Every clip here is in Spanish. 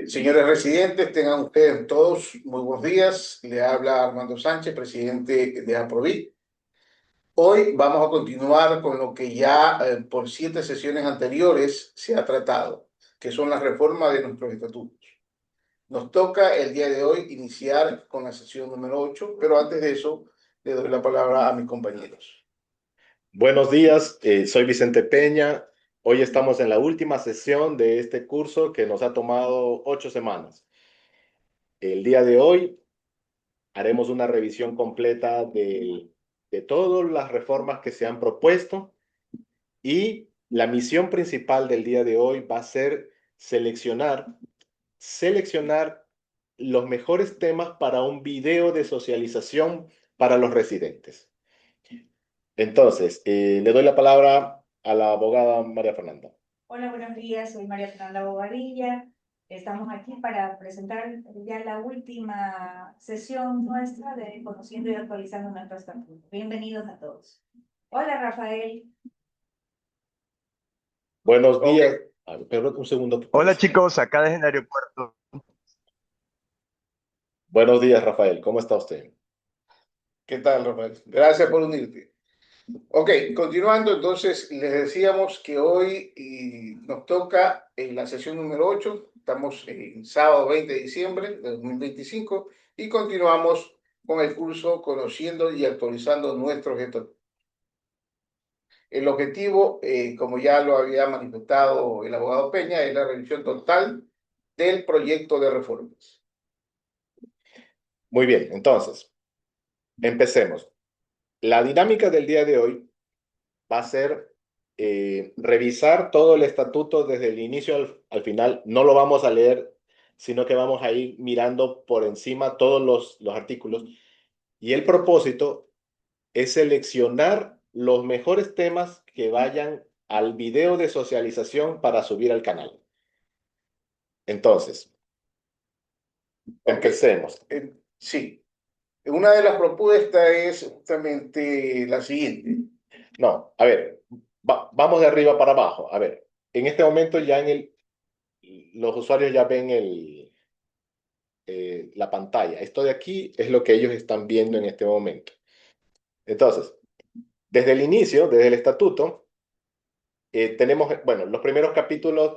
Señores residentes, tengan ustedes todos muy buenos días. Le habla Armando Sánchez, presidente de APROVIT. Hoy vamos a continuar con lo que ya por 7 sesiones anteriores se ha tratado, que son las reformas de nuestros estatutos. Nos toca el día de hoy iniciar con la sesión número 8, pero antes de eso le doy la palabra a mis compañeros. Buenos días, soy Vicente Peña. Hoy estamos en la última sesión de este curso que nos ha tomado 8 semanas. El día de hoy haremos una revisión completa de todas las reformas que se han propuesto y la misión principal del día de hoy va a ser seleccionar los mejores temas para un video de socialización para los residentes. Entonces, le doy la palabra a la abogada María Fernanda. Hola, buenos días, soy María Fernanda Bobadilla. Estamos aquí para presentar ya la última sesión nuestra de Conociendo y Actualizando nuestro estatuto. Bienvenidos a todos. Hola, Rafael. Buenos Ok, días. A ver, perdón, un segundo. Hola chicos, acá desde el aeropuerto. Buenos días, Rafael. ¿Cómo está usted? ¿qué tal, Rafael? Gracias por unirte. Ok, continuando, entonces les decíamos que hoy nos toca en la sesión número 8. Estamos en sábado 20 de diciembre de 2025 y continuamos con el curso Conociendo y Actualizando nuestros estatutos. El objetivo, como ya lo había manifestado el abogado Peña, es la revisión total del proyecto de reformas. Muy bien, entonces, empecemos. La dinámica del día de hoy va a ser revisar todo el estatuto desde el inicio al final. No lo vamos a leer, sino que vamos a ir mirando por encima todos los artículos. Y el propósito es seleccionar los mejores temas que vayan al video de socialización para subir al canal. Entonces, Ok, empecemos. sí. Una de las propuestas es justamente la siguiente. No, a ver, vamos de arriba para abajo. A ver, en este momento ya los usuarios ya ven la pantalla. Esto de aquí es lo que ellos están viendo en este momento. Entonces, desde el inicio, desde el estatuto, tenemos, bueno, los primeros capítulos,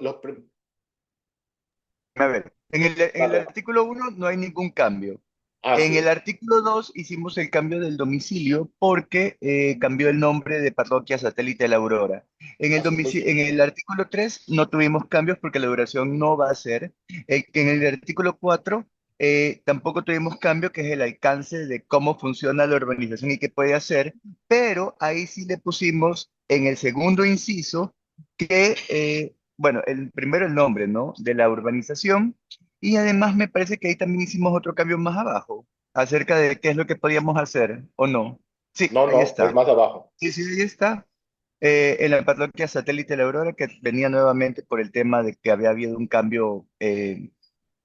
A ver, en el Vale. artículo 1 no hay ningún cambio. Ah, En el sí. artículo 2 hicimos el cambio del domicilio porque cambió el nombre de parroquia satélite de la Aurora. Muy En bien. el artículo 3 no tuvimos cambios porque la duración no va a ser. En el artículo 4 tampoco tuvimos cambio, que es el alcance de cómo funciona la urbanización y qué puede hacer, pero ahí sí le pusimos en el segundo inciso que, bueno, el primero el nombre, ¿no? De la urbanización. Y además me parece que ahí también hicimos otro cambio más abajo, acerca de qué es lo que podíamos hacer o no. Sí, No, ahí no, es está. más abajo. Sí, sí, ahí está. En la parroquia satélite de la Aurora, que venía nuevamente por el tema de que había habido un cambio,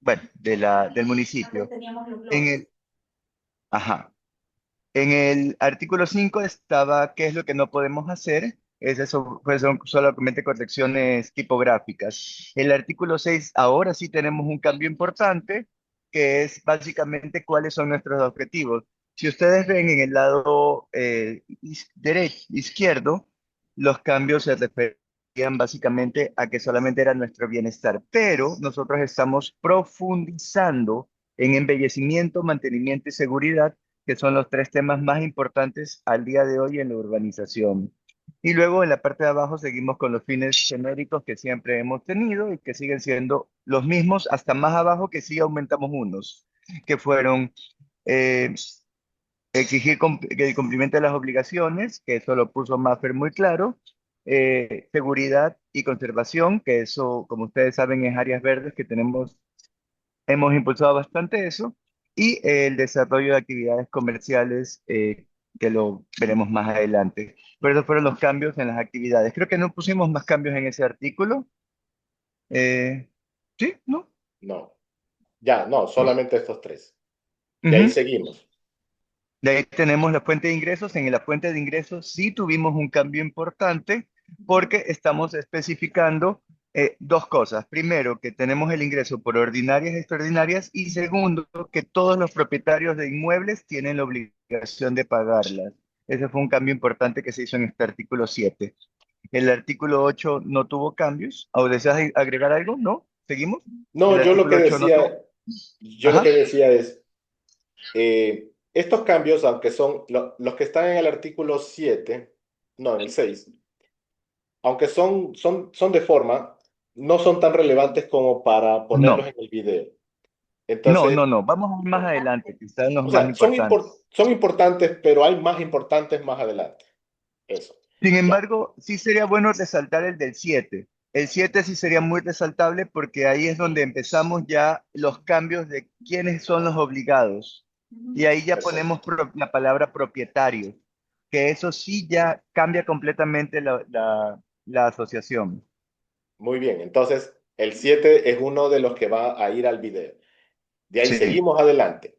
bueno, del Antes municipio. teníamos los En globos. el, ajá. En el artículo 5 estaba qué es lo que no podemos hacer. Son solamente correcciones tipográficas. El artículo 6 ahora sí tenemos un cambio importante, que es básicamente cuáles son nuestros objetivos. Si ustedes ven en el lado izquierdo, los cambios se referían básicamente a que solamente era nuestro bienestar, pero nosotros estamos profundizando en embellecimiento, mantenimiento y seguridad, que son los tres temas más importantes al día de hoy en la urbanización. Y luego en la parte de abajo seguimos con los fines genéricos que siempre hemos tenido y que siguen siendo los mismos, hasta más abajo que sí aumentamos unos, que fueron eh, exigir que el cumplimiento de las obligaciones, que eso lo puso Maffer muy claro, seguridad y conservación, que eso, como ustedes saben, es áreas verdes que tenemos. Hemos impulsado bastante eso y el desarrollo de actividades comerciales que lo veremos más adelante. Pero esos fueron los cambios en las actividades. Creo que no pusimos más cambios en ese artículo. ¿Sí? ¿No? No, ya, no, No. solamente estos tres. De ahí Ujú. seguimos. De ahí tenemos la fuente de ingresos. En la fuente de ingresos sí tuvimos un cambio importante porque estamos especificando Dos cosas. Primero, que tenemos el ingreso por ordinarias y extraordinarias. Y segundo, que todos los propietarios de inmuebles tienen la obligación de pagarlas. Ese fue un cambio importante que se hizo en este artículo 7. El artículo 8 no tuvo cambios. ¿O deseas agregar algo? ¿No? ¿Seguimos? El No, artículo 8 no tuvo. yo lo Ajá. que decía es, estos cambios, aunque son los que están en el artículo 7, no, en el 6, aunque son de forma, no son tan relevantes como para ponerlos No, en el video. no, Entonces, no, no. Vamos a ir más adelante, que están los o más sea, importantes. son importantes, pero hay más importantes más adelante. Eso. Sin Ya, embargo, sí sería bueno resaltar el del 7. El 7 sí sería muy resaltable porque ahí es donde empezamos ya los cambios de quiénes son los obligados. Y ahí ya perfecto. ponemos la palabra propietario, que eso sí ya cambia completamente la asociación. Muy bien. Entonces, el 7 es uno de los que va a ir al video. De ahí Sí, seguimos adelante.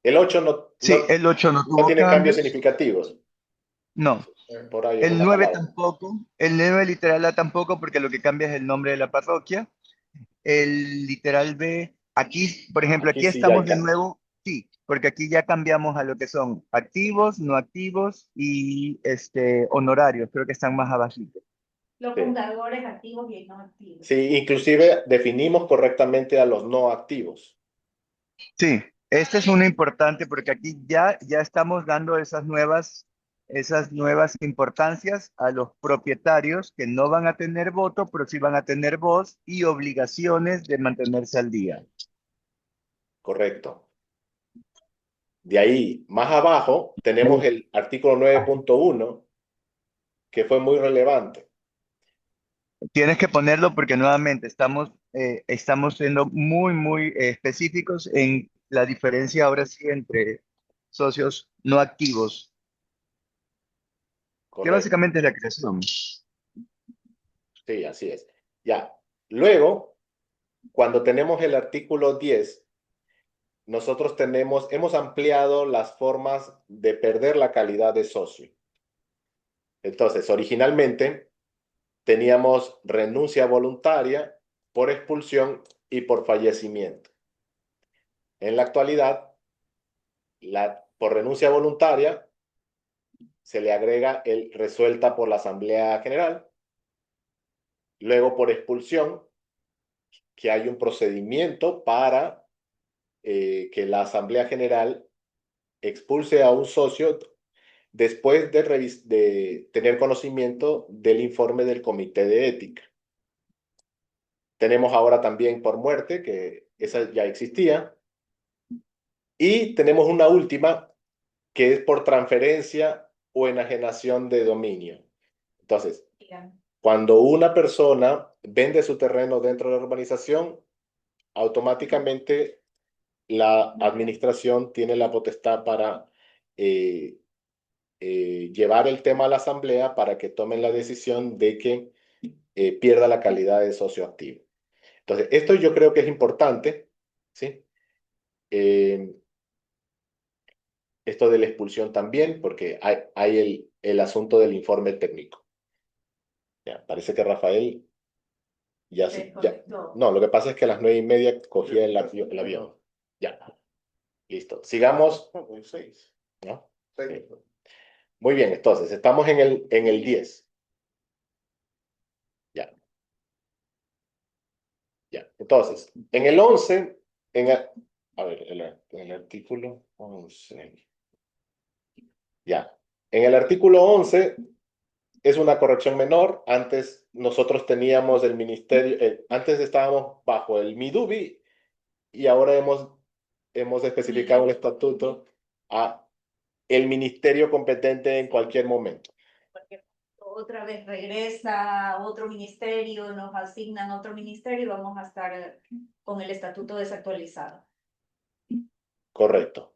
El 8 sí, el 8 no no tuvo tiene cambios cambios. significativos. No, Por ahí el una 9 palabra. tampoco. El 9 literal A tampoco porque lo que cambia es el nombre de la parroquia. El literal B, aquí, por ejemplo, Aquí aquí sí ya hay estamos de cambios. nuevo, sí, porque aquí ya cambiamos a lo que son activos, no activos y honorarios, creo que están más abajo. Los Sí. fundadores activos y no activos. Sí, inclusive definimos correctamente a los no activos. Sí, este es uno importante porque aquí ya estamos dando esas nuevas importancias a los propietarios que no van a tener voto, pero sí van a tener voz y obligaciones de mantenerse al día. Correcto. De ahí, más abajo, tenemos el artículo 9.1, que fue muy relevante. Tienes que ponerlo porque nuevamente estamos siendo muy específicos en la diferencia ahora sí entre socios no activos, que Correcto. básicamente es la creación. Sí, así es. Ya. Luego, cuando tenemos el artículo 10, nosotros hemos ampliado las formas de perder la calidad de socio. Entonces, originalmente teníamos renuncia voluntaria por expulsión y por fallecimiento. En la actualidad, por renuncia voluntaria se le agrega el resuelta por la Asamblea General, luego por expulsión, que hay un procedimiento para que la Asamblea General expulse a un socio después de tener conocimiento del informe del Comité de Ética. Tenemos ahora también por muerte, que esa ya existía, y tenemos una última que es por transferencia o enajenación de dominio. Entonces, Digamos. cuando una persona vende su terreno dentro de la urbanización, automáticamente la administración tiene la potestad para eh, llevar el tema a la asamblea para que tomen la decisión de que pierda la calidad de socio activo. Entonces, esto yo creo que es importante, ¿sí? Eh, Esto de la expulsión también, porque hay el asunto del informe técnico. Ya, parece que Rafael ya Se sí, ya. desconectó. No, lo que pasa es que a las 9:30 cogía el avión. Ya, listo. Sigamos. Seis. ¿No? Sí. Muy bien, entonces, estamos en el 10. Ya, ya. Entonces, en el 11, a ver, el artículo 11. Ya. En el artículo 11 es una corrección menor. Antes nosotros teníamos el ministerio, antes estábamos bajo el MIDUBI y ahora hemos especificado el estatuto a el ministerio competente en cualquier momento. Porque otra vez regresa otro ministerio, nos asignan otro ministerio y vamos a estar con el estatuto desactualizado. Correcto.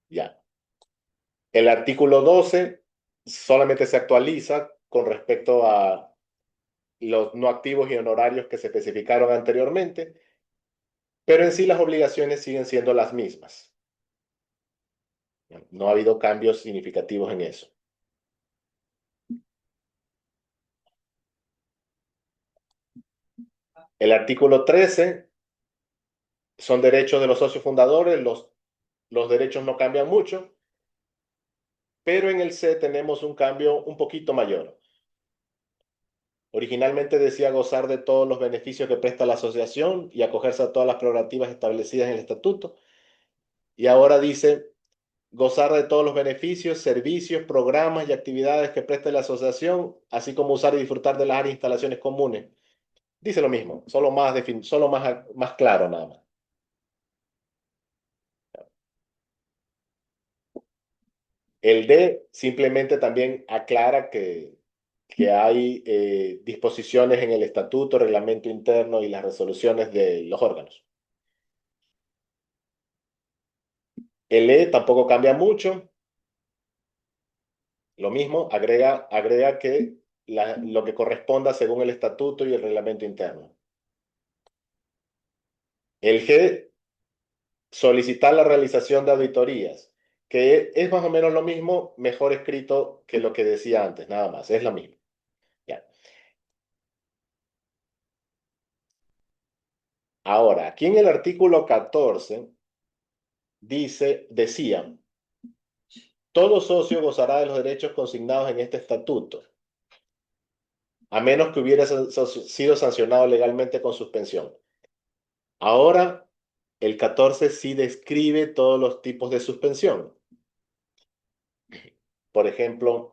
Ya. El artículo 12 solamente se actualiza con respecto a los no activos y honorarios que se especificaron anteriormente, pero en sí las obligaciones siguen siendo las mismas. No ha habido cambios significativos en eso. El artículo 13 son derechos de los socios fundadores, los derechos no cambian mucho, pero en el C tenemos un cambio un poquito mayor. Originalmente decía gozar de todos los beneficios que presta la asociación y acogerse a todas las prerrogativas establecidas en el estatuto. Y ahora dice gozar de todos los beneficios, servicios, programas y actividades que presta la asociación, así como usar y disfrutar de las áreas e instalaciones comunes. Dice lo mismo, solo más claro nada más. El D simplemente también aclara que hay disposiciones en el estatuto, reglamento interno y las resoluciones de los órganos. El E tampoco cambia mucho. Lo mismo, agrega que lo que corresponda según el estatuto y el reglamento interno. El G, solicitar la realización de auditorías, que es más o menos lo mismo, mejor escrito que lo que decía antes, nada más, es lo mismo. Ya. Ahora, aquí en el artículo 14 decía, todo socio gozará de los derechos consignados en este estatuto, a menos que hubiera sido sancionado legalmente con suspensión. Ahora, el 14 sí describe todos los tipos de suspensión. Por ejemplo,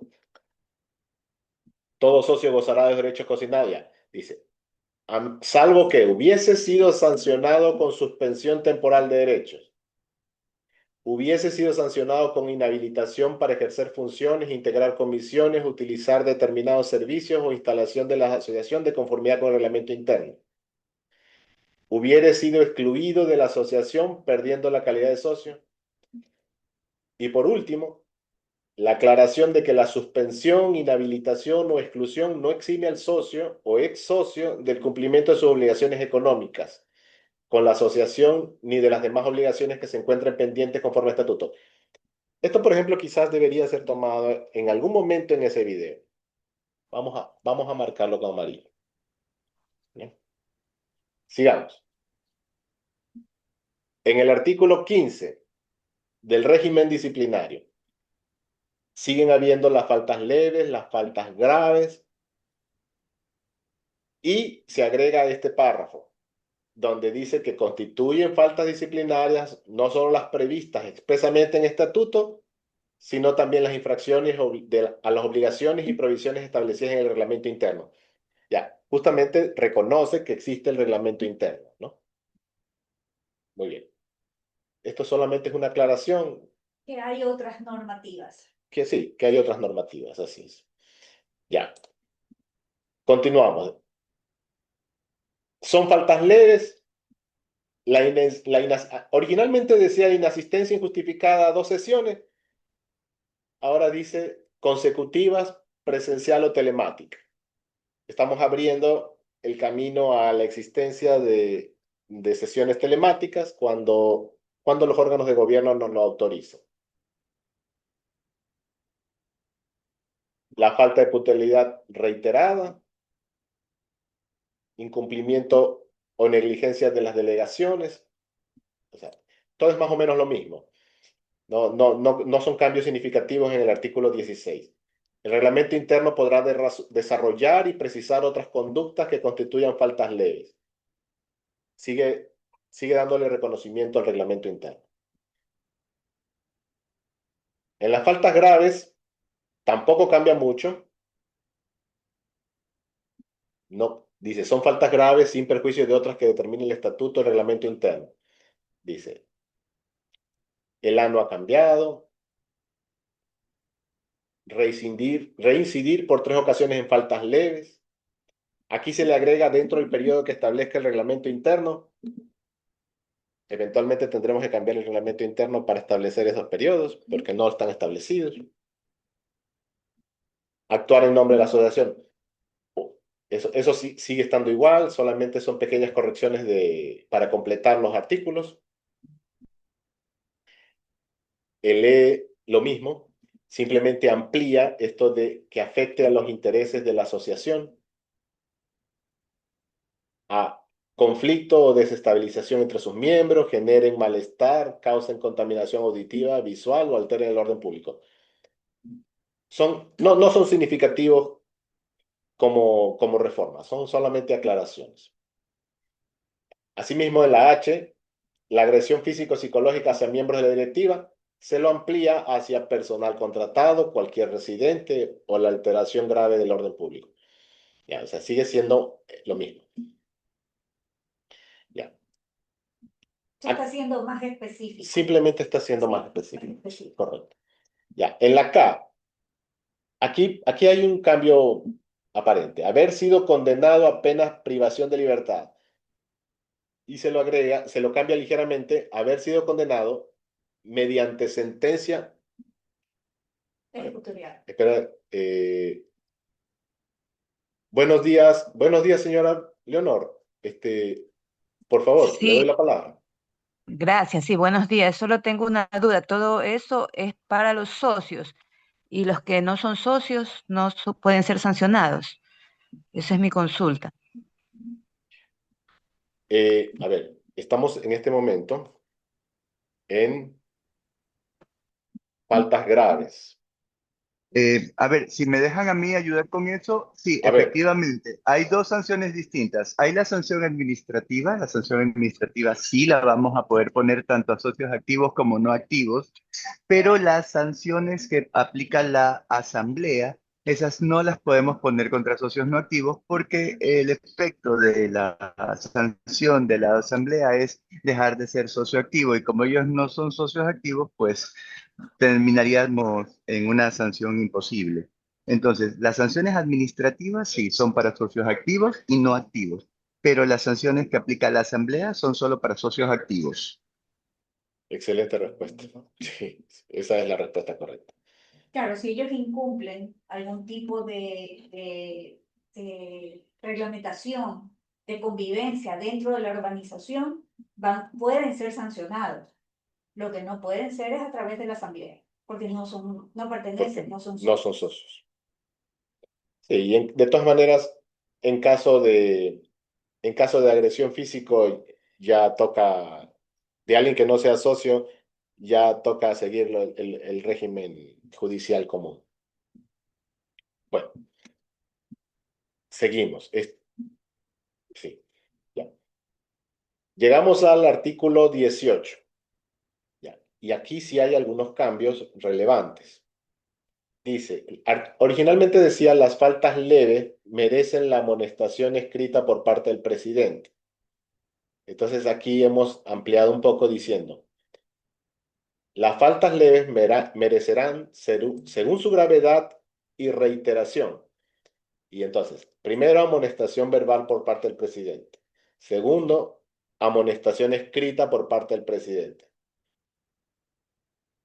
todo socio gozará de los derechos consignados. Ya, dice, salvo que hubiese sido sancionado con suspensión temporal de derechos, hubiese sido sancionado con inhabilitación para ejercer funciones, integrar comisiones, utilizar determinados servicios o instalación de la asociación de conformidad con el reglamento interno. Hubiera sido excluido de la asociación perdiendo la calidad de socio. Y por último, la aclaración de que la suspensión, inhabilitación o exclusión no exime al socio o ex socio del cumplimiento de sus obligaciones económicas con la asociación ni de las demás obligaciones que se encuentren pendientes conforme al estatuto. Esto, por ejemplo, quizás debería ser tomado en algún momento en ese video. Vamos a marcarlo con amarillo. ¿Bien? Sigamos. En el artículo 15 del régimen disciplinario, siguen habiendo las faltas leves, las faltas graves, y se agrega este párrafo, donde dice que constituyen faltas disciplinarias no solo las previstas expresamente en estatuto, sino también las infracciones a las obligaciones y provisiones establecidas en el reglamento interno. Ya, justamente reconoce que existe el reglamento interno, ¿no? Muy bien. Esto solamente es una aclaración. Que hay otras normativas. Que sí, que hay otras normativas, así es. Ya. Continuamos. Son faltas leves. Originalmente decía inasistencia injustificada a 2 sesiones. Ahora dice consecutivas, presencial o telemática. Estamos abriendo el camino a la existencia de sesiones telemáticas cuando los órganos de gobierno nos lo autorizan. La falta de puntualidad reiterada, incumplimiento o negligencia de las delegaciones, o sea, todo es más o menos lo mismo. No son cambios significativos en el artículo 16. El reglamento interno podrá desarrollar y precisar otras conductas que constituyan faltas leves. Sigue dándole reconocimiento al reglamento interno. En las faltas graves tampoco cambia mucho. No, dice, son faltas graves sin perjuicio de otras que determine el estatuto o el reglamento interno. Dice, el ano ha cambiado. Reincidir por 3 ocasiones en faltas leves. Aquí se le agrega dentro del periodo que establezca el reglamento interno. Eventualmente tendremos que cambiar el reglamento interno para establecer esos periodos, porque no están establecidos. Actuar en nombre de la asociación. Eso sí, sigue estando igual, solamente son pequeñas correcciones para completar los artículos. El E, lo mismo, simplemente amplía esto de que afecte a los intereses de la asociación. conflicto o desestabilización entre sus miembros, generen malestar, causen contaminación auditiva, visual o alteren el orden público. No son significativos como reformas, son solamente aclaraciones. Asimismo, en la H, la agresión físico-psicológica hacia miembros de la directiva se lo amplía hacia personal contratado, cualquier residente o la alteración grave del orden público. Ya, o sea, sigue siendo lo mismo. Ya. Se está siendo más específico. Simplemente está siendo Sí, más específico. más específico. Correcto. Ya, en la K, aquí hay un cambio aparente. Haber sido condenado a penas privación de libertad. Y se lo agrega, se lo cambia ligeramente, haber sido condenado mediante sentencia. Ejecutorial. Espera, buenos días, señora Leonor. Por favor, le doy Sí, la palabra. gracias. Sí, buenos días. Solo tengo una duda. Todo eso es para los socios y los que no son socios no pueden ser sancionados. Esa es mi consulta. A ver, estamos en este momento en faltas graves. A ver, si me dejan a mí ayudar con eso, sí, A ver, efectivamente, hay dos sanciones distintas. Hay la sanción administrativa sí la vamos a poder poner tanto a socios activos como no activos, pero las sanciones que aplica la asamblea, esas no las podemos poner contra socios no activos porque el efecto de la sanción de la asamblea es dejar de ser socio activo y como ellos no son socios activos, pues terminaríamos en una sanción imposible. Entonces, las sanciones administrativas sí son para socios activos y no activos, pero las sanciones que aplica la asamblea son solo para socios activos. excelente respuesta. Sí, esa es la respuesta correcta. Claro, si ellos incumplen algún tipo de reglamentación de convivencia dentro de la urbanización, pueden ser sancionados. Lo que no pueden ser es a través de la asamblea, porque no Porque pertenecen, no son no socios. son socios. Sí, y de todas maneras, en caso en caso de agresión físico, ya toca, de alguien que no sea socio, ya toca seguir el régimen judicial común. Bueno, seguimos. Sí, ya. Llegamos al artículo 18. Ya. Y aquí sí hay algunos cambios relevantes. Dice, originalmente decía, las faltas leves merecen la amonestación escrita por parte del presidente. Entonces aquí hemos ampliado un poco diciendo, las faltas leves merecerán, según su gravedad y reiteración. Y entonces, primero, amonestación verbal por parte del presidente. Segundo, amonestación escrita por parte del presidente.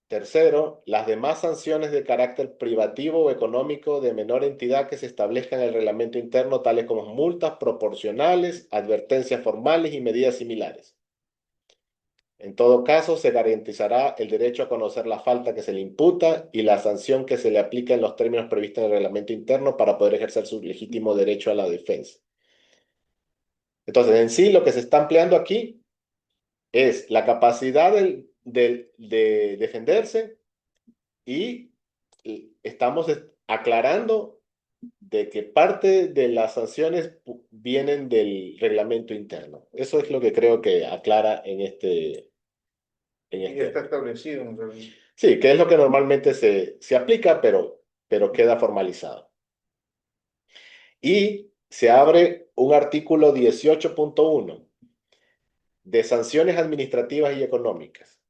Tercero, las demás sanciones de carácter privativo o económico de menor entidad que se establezcan en el reglamento interno, tales como multas proporcionales, advertencias formales y medidas similares. En todo caso, se garantizará el derecho a conocer la falta que se le imputa y la sanción que se le aplica en los términos previstos en el reglamento interno para poder ejercer su legítimo derecho a la defensa. Entonces, en sí, lo que se está ampliando aquí es la capacidad de defenderse y estamos aclarando de que parte de las sanciones vienen del reglamento interno. Eso es lo que creo que aclara en este. Y está establecido en realidad. Sí, que es lo que normalmente se aplica, pero queda formalizado. Y se abre un artículo 18.1 de sanciones administrativas y económicas.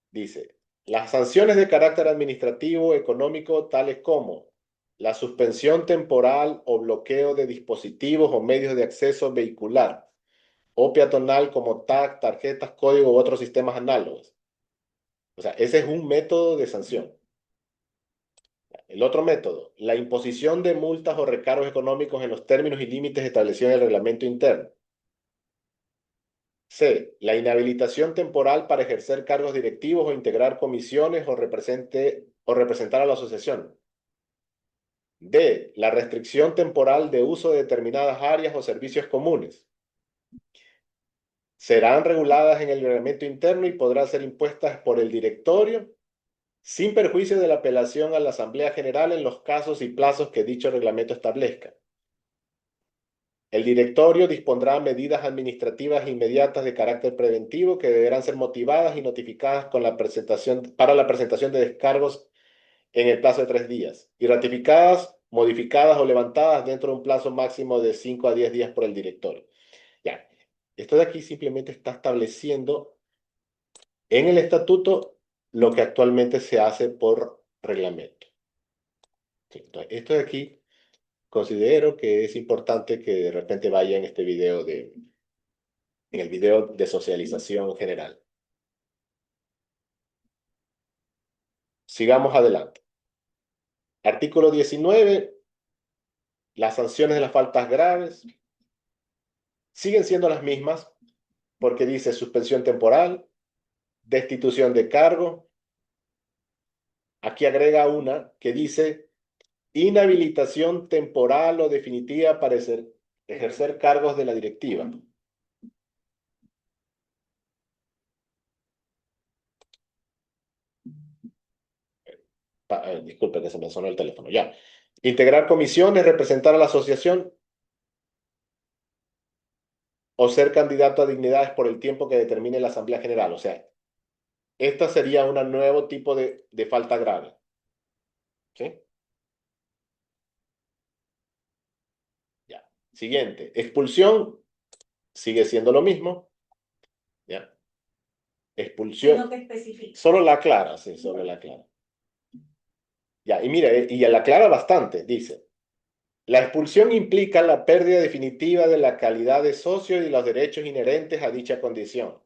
Dice, las sanciones de carácter administrativo económico tales como la suspensión temporal o bloqueo de dispositivos o medios de acceso vehicular o peatonal como tag, tarjetas, código u otros sistemas análogos. O sea, ese es un método de sanción. El otro método, la imposición de multas o recargos económicos en los términos y límites establecidos en el reglamento interno. C. La inhabilitación temporal para ejercer cargos directivos o integrar comisiones o representar a la asociación. D. La restricción temporal de uso de determinadas áreas o servicios comunes. Serán reguladas en el reglamento interno y podrán ser impuestas por el directorio sin perjuicio de la apelación a la Asamblea General en los casos y plazos que dicho reglamento establezca. El directorio dispondrá medidas administrativas inmediatas de carácter preventivo que deberán ser motivadas y notificadas para la presentación de descargos en el plazo de 3 días y ratificadas, modificadas o levantadas dentro de un plazo máximo de 5 a 10 días por el directorio. Ya, esto de aquí simplemente está estableciendo en el estatuto lo que actualmente se hace por reglamento. Entonces, esto de aquí considero que es importante que de repente vaya en este video en el video de socialización general. Sigamos adelante. Artículo 19. Las sanciones de las faltas graves siguen siendo las mismas porque dice suspensión temporal, destitución de cargo. Aquí agrega una que dice inhabilitación temporal o definitiva para ejercer cargos de la directiva. Disculpe que se me sonó el teléfono. Ya. Integrar comisiones, representar a la asociación o ser candidato a dignidades por el tiempo que determine la Asamblea General. O sea, esta sería un nuevo tipo de falta grave. ¿Sí? Ya. Siguiente. Expulsión. Sigue siendo lo mismo. Ya. Expulsión. Sino que especifica. Solo la aclara, sí, solo la aclara. Ya, y mire, y la aclara bastante, dice. La expulsión implica la pérdida definitiva de la calidad de socio y los derechos inherentes a dicha condición,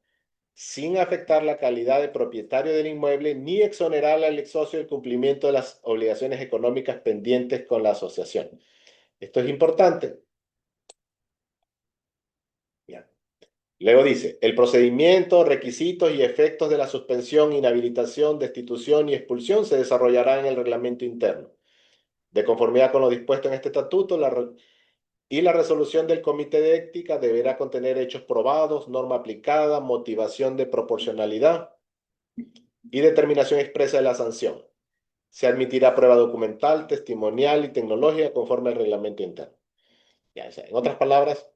sin afectar la calidad de propietario del inmueble ni exonerar al ex socio del cumplimiento de las obligaciones económicas pendientes con la asociación. Esto es importante. Ya. Luego dice, el procedimiento, requisitos y efectos de la suspensión, inhabilitación, destitución y expulsión se desarrollará en el reglamento interno. De conformidad con lo dispuesto en este estatuto, la resolución del Comité de Ética deberá contener hechos probados, norma aplicada, motivación de proporcionalidad y determinación expresa de la sanción. Se admitirá prueba documental, testimonial y tecnológica conforme al reglamento interno. Ya, o sea, en otras palabras,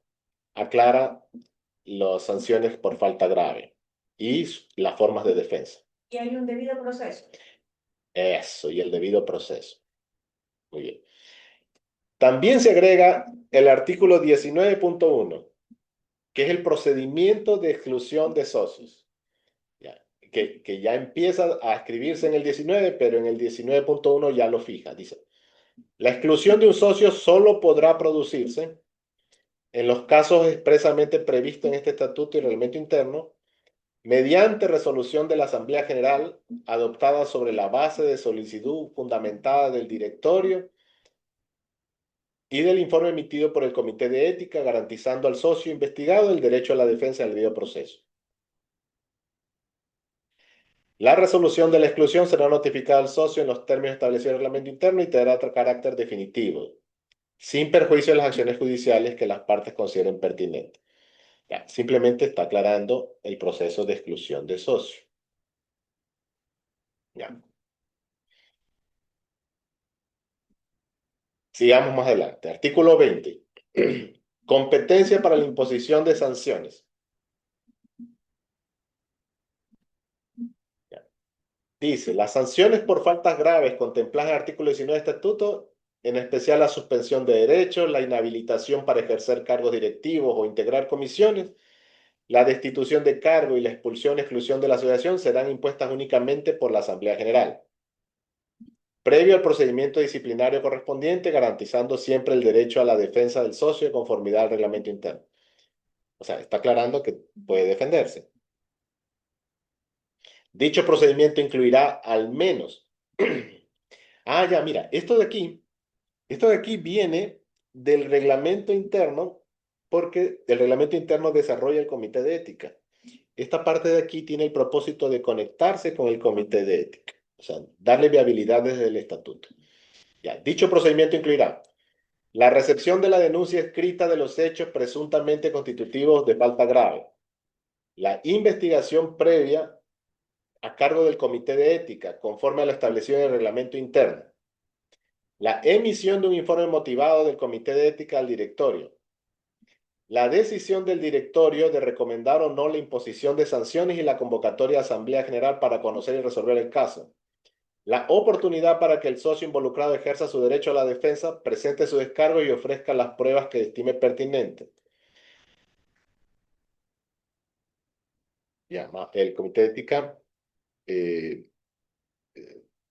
aclara las sanciones por falta grave y las formas de defensa. Y hay un debido proceso. Eso, y el debido proceso. Muy bien. También se agrega el artículo 19.1, que es el procedimiento de exclusión de socios. Ya, que ya empieza a escribirse en el 19, pero en el 19.1 ya lo fija. Dice, la exclusión de un socio solo podrá producirse en los casos expresamente previstos en este estatuto y reglamento interno, mediante resolución de la Asamblea General adoptada sobre la base de solicitud fundamentada del directorio y del informe emitido por el Comité de Ética, garantizando al socio investigado el derecho a la defensa del debido proceso. La resolución de la exclusión será notificada al socio en los términos establecidos en el reglamento interno y tendrá carácter definitivo, sin perjuicio de las acciones judiciales que las partes consideren pertinentes. Ya, simplemente está aclarando el proceso de exclusión de socio. Ya. Sigamos más adelante. Artículo 20. Competencia para la imposición de sanciones. Ya. Dice, las sanciones por faltas graves contempladas en el artículo 19 del estatuto, en especial la suspensión de derechos, la inhabilitación para ejercer cargos directivos o integrar comisiones, la destitución de cargo y la expulsión o exclusión de la asociación serán impuestas únicamente por la Asamblea General, previo al procedimiento disciplinario correspondiente, garantizando siempre el derecho a la defensa del socio de conformidad al reglamento interno. O sea, está aclarando que puede defenderse. Dicho procedimiento incluirá al menos... ya, mira, esto de aquí viene del reglamento interno, porque el reglamento interno desarrolla el Comité de Ética. Esta parte de aquí tiene el propósito de conectarse con el Comité de Ética, o sea, darle viabilidad desde el estatuto. Ya, dicho procedimiento incluirá La recepción de la denuncia escrita de los hechos presuntamente constitutivos de falta grave. La investigación previa a cargo del Comité de Ética, conforme a lo establecido en el reglamento interno. La emisión de un informe motivado del Comité de Ética al directorio. La decisión del directorio de recomendar o no la imposición de sanciones y la convocatoria a Asamblea General para conocer y resolver el caso. La oportunidad para que el socio involucrado ejerza su derecho a la defensa, presente su descargo y ofrezca las pruebas que estime pertinentes. Ya, el Comité de Ética,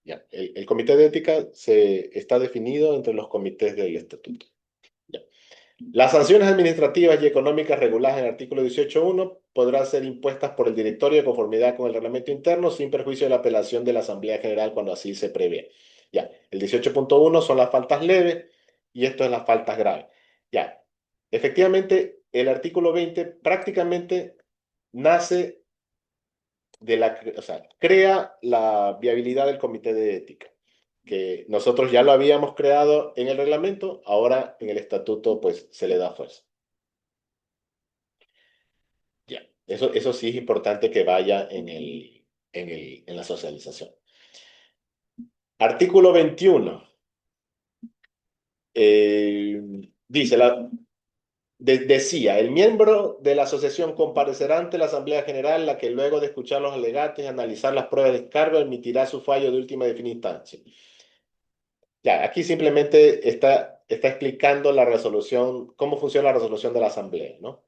ya, el Comité de Ética está definido entre los comités del estatuto. Ya. Las sanciones administrativas y económicas reguladas en el artículo 18.1 podrán ser impuestas por el directorio de conformidad con el reglamento interno sin perjuicio de la apelación de la Asamblea General cuando así se prevé. Ya, el 18.1 son las faltas leves y esto es las faltas graves. Ya, efectivamente, el artículo 20 prácticamente nace o sea, crea la viabilidad del Comité de Ética, que nosotros ya lo habíamos creado en el reglamento, ahora en el estatuto pues se le da fuerza. Ya, eso sí es importante que vaya en la socialización. Artículo 21. Dice, decía, el miembro de la asociación comparecerá ante la Asamblea General, la que luego de escuchar los alegatos y analizar las pruebas de descargo emitirá su fallo de última y definitiva instancia. Ya, aquí simplemente está explicando la resolución, cómo funciona la resolución de la Asamblea, ¿no?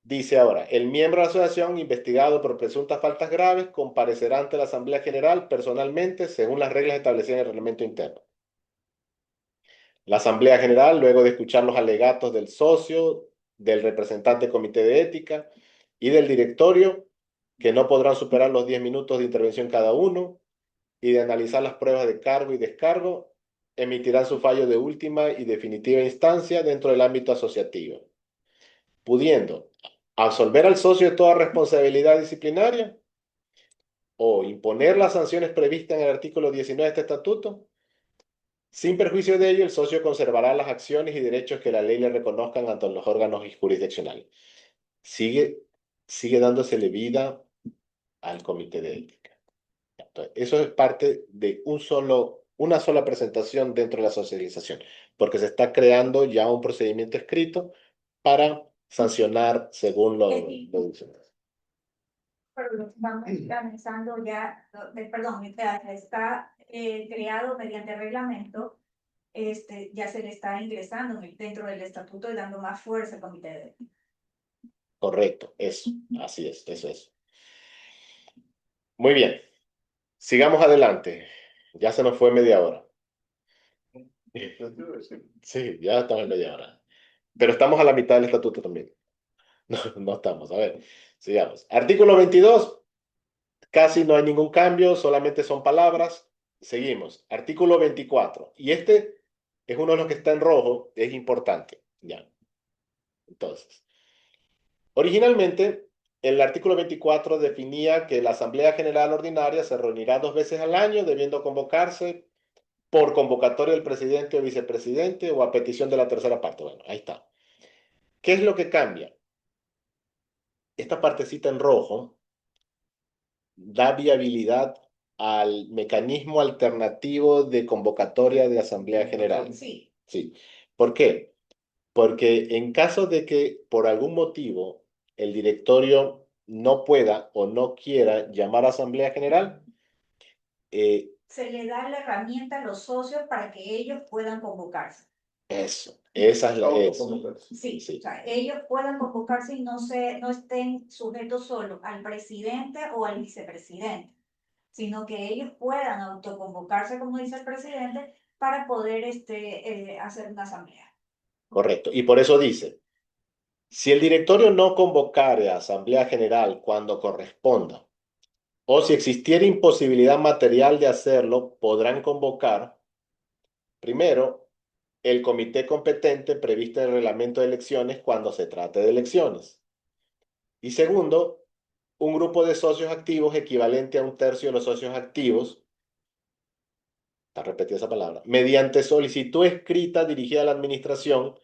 Dice ahora, el miembro de la asociación investigado por presuntas faltas graves comparecerá ante la Asamblea General personalmente según las reglas establecidas en el reglamento interno. La Asamblea General, luego de escuchar los alegatos del socio, del representante del Comité de Ética y del directorio, que no podrán superar los 10 minutos de intervención cada uno, y de analizar las pruebas de cargo y descargo, emitirá su fallo de última y definitiva instancia dentro del ámbito asociativo, pudiendo absolver al socio de toda responsabilidad disciplinaria o imponer las sanciones previstas en el artículo 19 de este estatuto. Sin perjuicio de ello, el socio conservará las acciones y derechos que la ley le reconozcan ante los órganos jurisdiccionales. Sigue dándosele vida al Comité de Ética. Entonces, eso es parte de una sola presentación dentro de la socialización, porque se está creando ya un procedimiento escrito para sancionar según lo dice. Pero lo estamos organizando ya, perdón, está creado mediante reglamento, ya se le está ingresando dentro del estatuto y dando más fuerza al comité de ética. Correcto, eso, así es, eso es. Muy bien, sigamos adelante. Ya se nos fue media hora. Sí, ya estamos en media hora. Pero estamos a la mitad del estatuto también. No, no estamos, a ver, sigamos. Artículo 22. Casi no hay ningún cambio, solamente son palabras. Seguimos. Artículo 24. Y este es uno de los que está en rojo, es importante. Ya. Entonces, originalmente, el artículo 24 definía que la Asamblea General Ordinaria se reunirá 2 veces al año, debiendo convocarse por convocatoria del presidente o vicepresidente o a petición de la tercera parte. Bueno, ahí está. ¿Qué es lo que cambia? Esta partecita en rojo da viabilidad al mecanismo alternativo de convocatoria de Asamblea General. Sí. Sí. ¿Por qué? Porque en caso de que por algún motivo el directorio no pueda o no quiera llamar a Asamblea General, se le da la herramienta a los socios para que ellos puedan convocarse. Esa es la... Sí, sí. o sea, ellos puedan convocarse y no estén sujetos solo al presidente o al vicepresidente, sino que ellos puedan autoconvocarse, como dice el presidente, para poder hacer una asamblea. Correcto. Y por eso dice, si el directorio no convocare a Asamblea General cuando corresponda, o si existiera imposibilidad material de hacerlo, podrán convocar, primero, el comité competente previsto en el reglamento de elecciones cuando se trate de elecciones. Y segundo, un grupo de socios activos equivalente a 1/3 de los socios activos está repetida esa palabra, mediante solicitud escrita dirigida a la administración,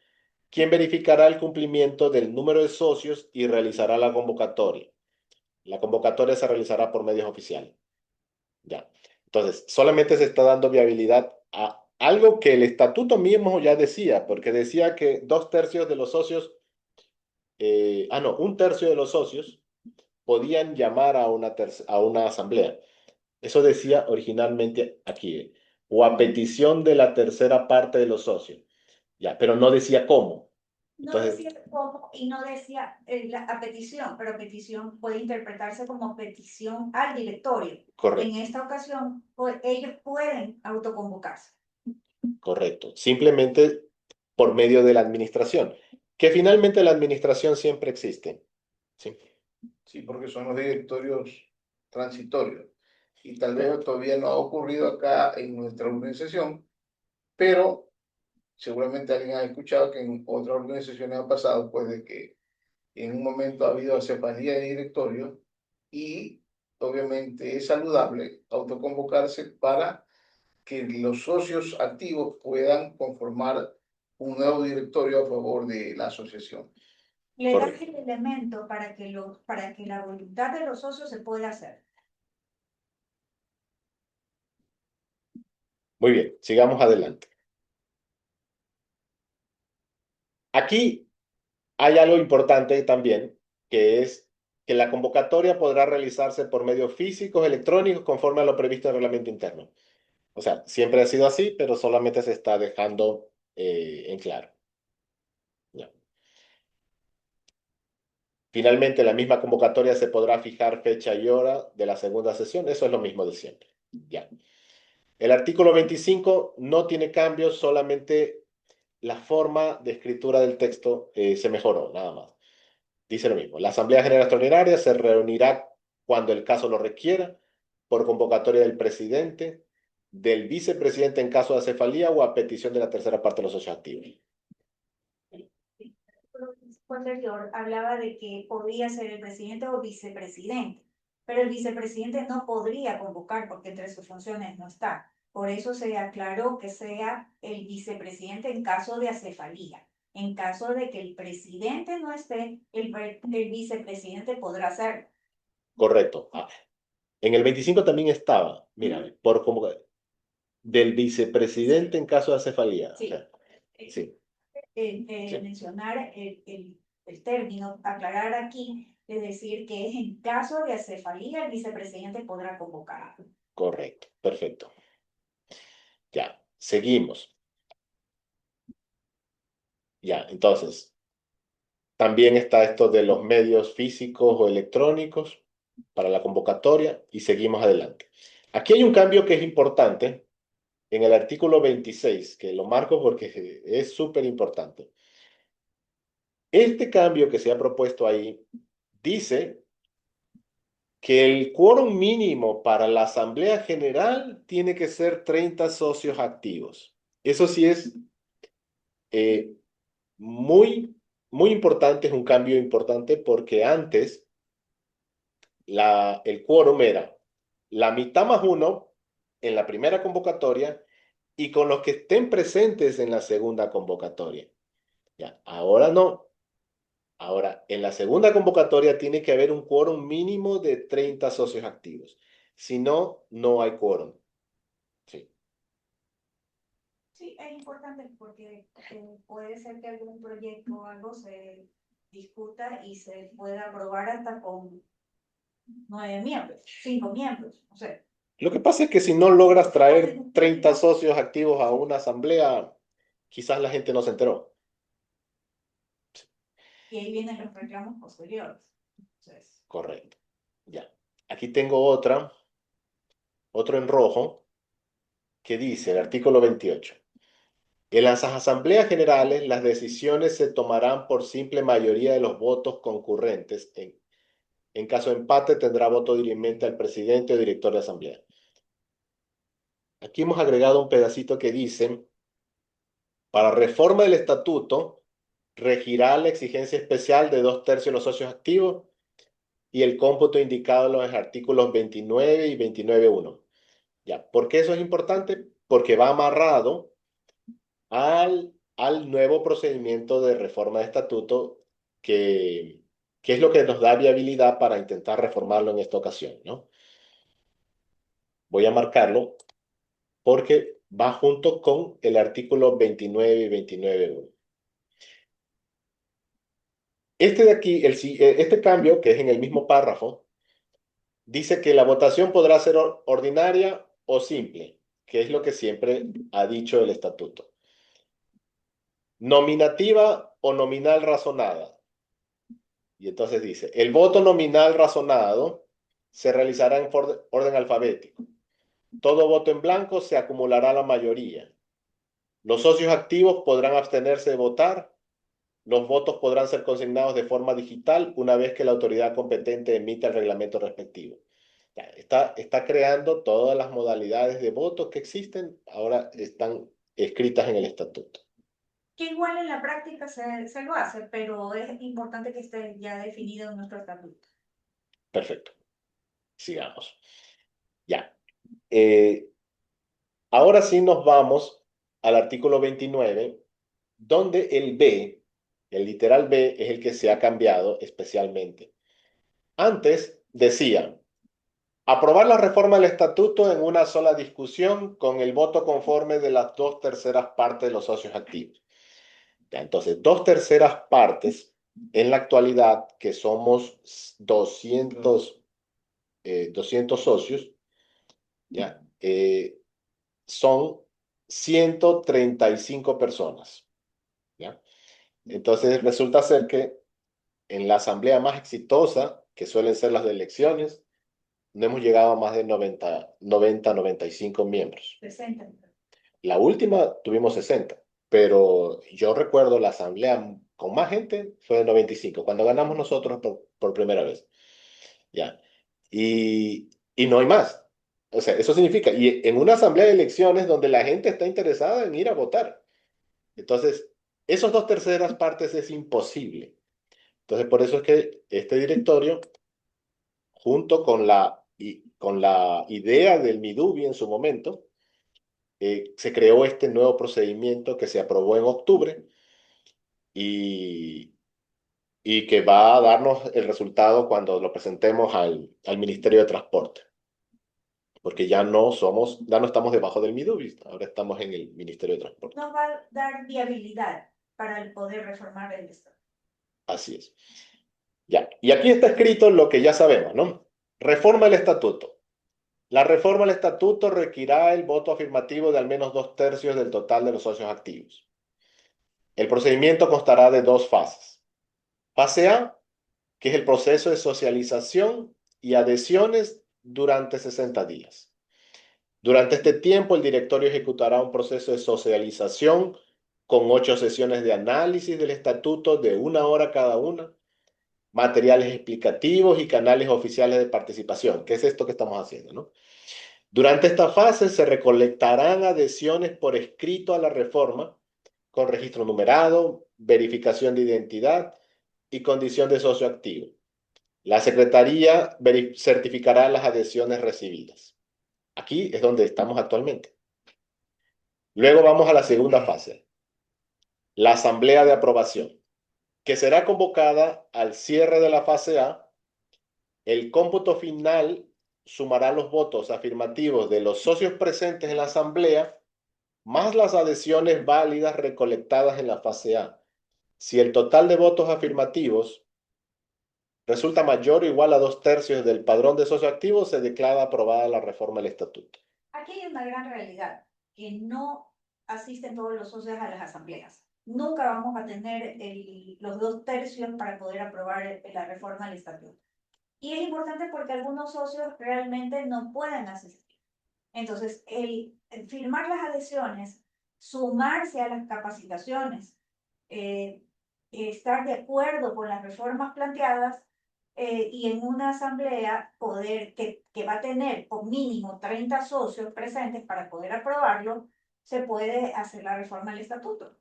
quien verificará el cumplimiento del número de socios y realizará la convocatoria. La convocatoria se realizará por medios oficiales. Ya. Entonces, solamente se está dando viabilidad a algo que el estatuto mismo ya decía, porque decía que 2/3 de los socios, no, 1/3 de los socios podían llamar a una asamblea. Eso decía originalmente aquí, o a petición de la tercera parte de los socios. Ya, pero no decía cómo. No Entonces, decía cómo y no decía a petición, pero petición puede interpretarse como petición al directorio. correcto, En esta ocasión, pues, ellos pueden autoconvocarse. correcto. Simplemente por medio de la administración, que finalmente la administración siempre existe. ¿Sí? Sí, porque son los directorios transitorios. Y tal vez todavía no ha ocurrido acá en nuestra organización, pero seguramente alguien ha escuchado que en otras organizaciones ha pasado, pues, de que en un momento ha habido cefalía de directorio y obviamente es saludable autoconvocarse para que los socios activos puedan conformar un nuevo directorio a favor de la asociación. Le da Correcto. el elemento para que la voluntad de los socios se pueda hacer. Muy bien, sigamos adelante. Aquí hay algo importante también, que es que la convocatoria podrá realizarse por medios físicos, electrónicos, conforme a lo previsto en el reglamento interno. O sea, siempre ha sido así, pero solamente se está dejando en claro. Ya. Finalmente, la misma convocatoria se podrá fijar fecha y hora de la segunda sesión. Eso es lo mismo de siempre. Ya. El artículo 25 no tiene cambios, solamente la forma de escritura del texto se mejoró, nada más. Dice lo mismo. La Asamblea General Extraordinaria se reunirá cuando el caso lo requiera, por convocatoria del presidente, del vicepresidente en caso de acefalía o a petición de la tercera parte de los socios activos. Anterior hablaba de que podría ser el presidente o vicepresidente, pero el vicepresidente no podría convocar porque entre sus funciones no está. Por eso se aclaró que sea el vicepresidente en caso de acefalía. En caso de que el presidente no esté, el vicepresidente podrá hacerlo. Correcto. En el 25 también estaba, mira, por como del vicepresidente en caso de acefalía. Sí. O sea, sí. Sí. Mencionar el término, aclarar aquí, es decir, que es en caso de acefalía, el vicepresidente podrá convocar. Correcto, perfecto. Ya, seguimos. Ya, entonces, también está esto de los medios físicos o electrónicos para la convocatoria y seguimos adelante. Aquí hay un cambio que es importante en el artículo 26, que lo marco porque es súper importante. Este cambio que se ha propuesto ahí dice que el quórum mínimo para la Asamblea General tiene que ser 30 socios activos. Eso sí es muy, muy importante, es un cambio importante porque antes el quórum era la mitad más uno en la primera convocatoria y con los que estén presentes en la segunda convocatoria. Ya, ahora no. Ahora, en la segunda convocatoria tiene que haber un quórum mínimo de 30 socios activos. Si no, no hay quórum. Sí, Sí, es importante porque puede ser que algún proyecto o algo se discuta y se pueda aprobar hasta con 9 miembros, 5 miembros, no sé. lo que pasa es que si no logras traer 30 socios activos a una asamblea, quizás la gente no se enteró. Y ahí vienen los reclamos posteriores. Entonces, Correcto. Ya. Aquí tengo otro en rojo, que dice, el artículo 28. En las asambleas generales, las decisiones se tomarán por simple mayoría de los votos concurrentes. En caso de empate, tendrá voto dirimente al presidente o director de asamblea. Aquí hemos agregado un pedacito que dice, para reforma del estatuto, regirá la exigencia especial de 2/3 de los socios activos y el cómputo indicado en los artículos 29 y 29.1. Ya, ¿por qué eso es importante? porque va amarrado al nuevo procedimiento de reforma de estatuto que es lo que nos da viabilidad para intentar reformarlo en esta ocasión, ¿no? Voy a marcarlo porque va junto con el artículo 29 y 29.1. Este de aquí, este cambio, que es en el mismo párrafo, dice que la votación podrá ser ordinaria o simple, que es lo que siempre ha dicho el estatuto. Nominativa o nominal razonada. Y entonces dice, el voto nominal razonado se realizará en orden alfabético. Todo voto en blanco se acumulará a la mayoría. Los socios activos podrán abstenerse de votar. Los votos podrán ser consignados de forma digital una vez que la autoridad competente emita el reglamento respectivo. Ya, está creando todas las modalidades de voto que existen, ahora están escritas en el estatuto. Que igual en la práctica se lo hace, pero es importante que esté ya definido en nuestro estatuto. Perfecto. Sigamos. Ya. Ahora sí nos vamos al artículo 29, donde el B, el literal B, es el que se ha cambiado especialmente. Antes decía, aprobar la reforma del estatuto en una sola discusión con el voto conforme de las 2/3 partes de los socios activos. Ya, entonces, 2/3 partes en la actualidad, que somos 200 socios, ya, son 135 personas. ¿Ya? Entonces resulta ser que en la asamblea más exitosa, que suelen ser las de elecciones, no hemos llegado a más de 95 miembros. 60. La última tuvimos 60, pero yo recuerdo la asamblea con más gente fue de 95, cuando ganamos nosotros por primera vez. ¿Ya? Y no hay más. O sea, eso significa, y en una asamblea de elecciones donde la gente está interesada en ir a votar. Entonces, esos 2/3 partes es imposible. Entonces, por eso es que este directorio, junto con la idea del MIDUBI en su momento, se creó este nuevo procedimiento que se aprobó en octubre y, y que va a darnos el resultado cuando lo presentemos al Ministerio de Transporte. Porque ya no estamos debajo del MIDUBI, ahora estamos en el Ministerio de Transporte. Nos va a dar viabilidad para el poder reformar el Estado. Así es. Ya. Y aquí está escrito lo que ya sabemos, ¿no? Reforma del estatuto. La reforma del estatuto requerirá el voto afirmativo de al menos 2/3 del total de los socios activos. El procedimiento constará de 2 fases. Fase A, que es el proceso de socialización y adhesiones durante 60 días. Durante este tiempo, el directorio ejecutará un proceso de socialización con 8 sesiones de análisis del estatuto de 1 hora cada una, materiales explicativos y canales oficiales de participación, que es esto que estamos haciendo, ¿no? Durante esta fase se recolectarán adhesiones por escrito a la reforma con registro numerado, verificación de identidad y condición de socio activo. La Secretaría certificará las adhesiones recibidas. Aquí es donde estamos actualmente. Luego vamos a la segunda fase, la asamblea de aprobación, que será convocada al cierre de la fase A. El cómputo final sumará los votos afirmativos de los socios presentes en la asamblea más las adhesiones válidas recolectadas en la fase A. Si el total de votos afirmativos resulta mayor o igual a 2/3 del padrón de socios activos, se declara aprobada la reforma del estatuto. Aquí hay una gran realidad, que no asisten todos los socios a las asambleas. Nunca vamos a tener los 2/3 para poder aprobar la reforma del estatuto. Y es importante porque algunos socios realmente no pueden asistir. Entonces, el firmar las adhesiones, sumarse a las capacitaciones, estar de acuerdo con las reformas planteadas y en una asamblea poder que va a tener por mínimo 30 socios presentes para poder aprobarlo, se puede hacer la reforma del estatuto.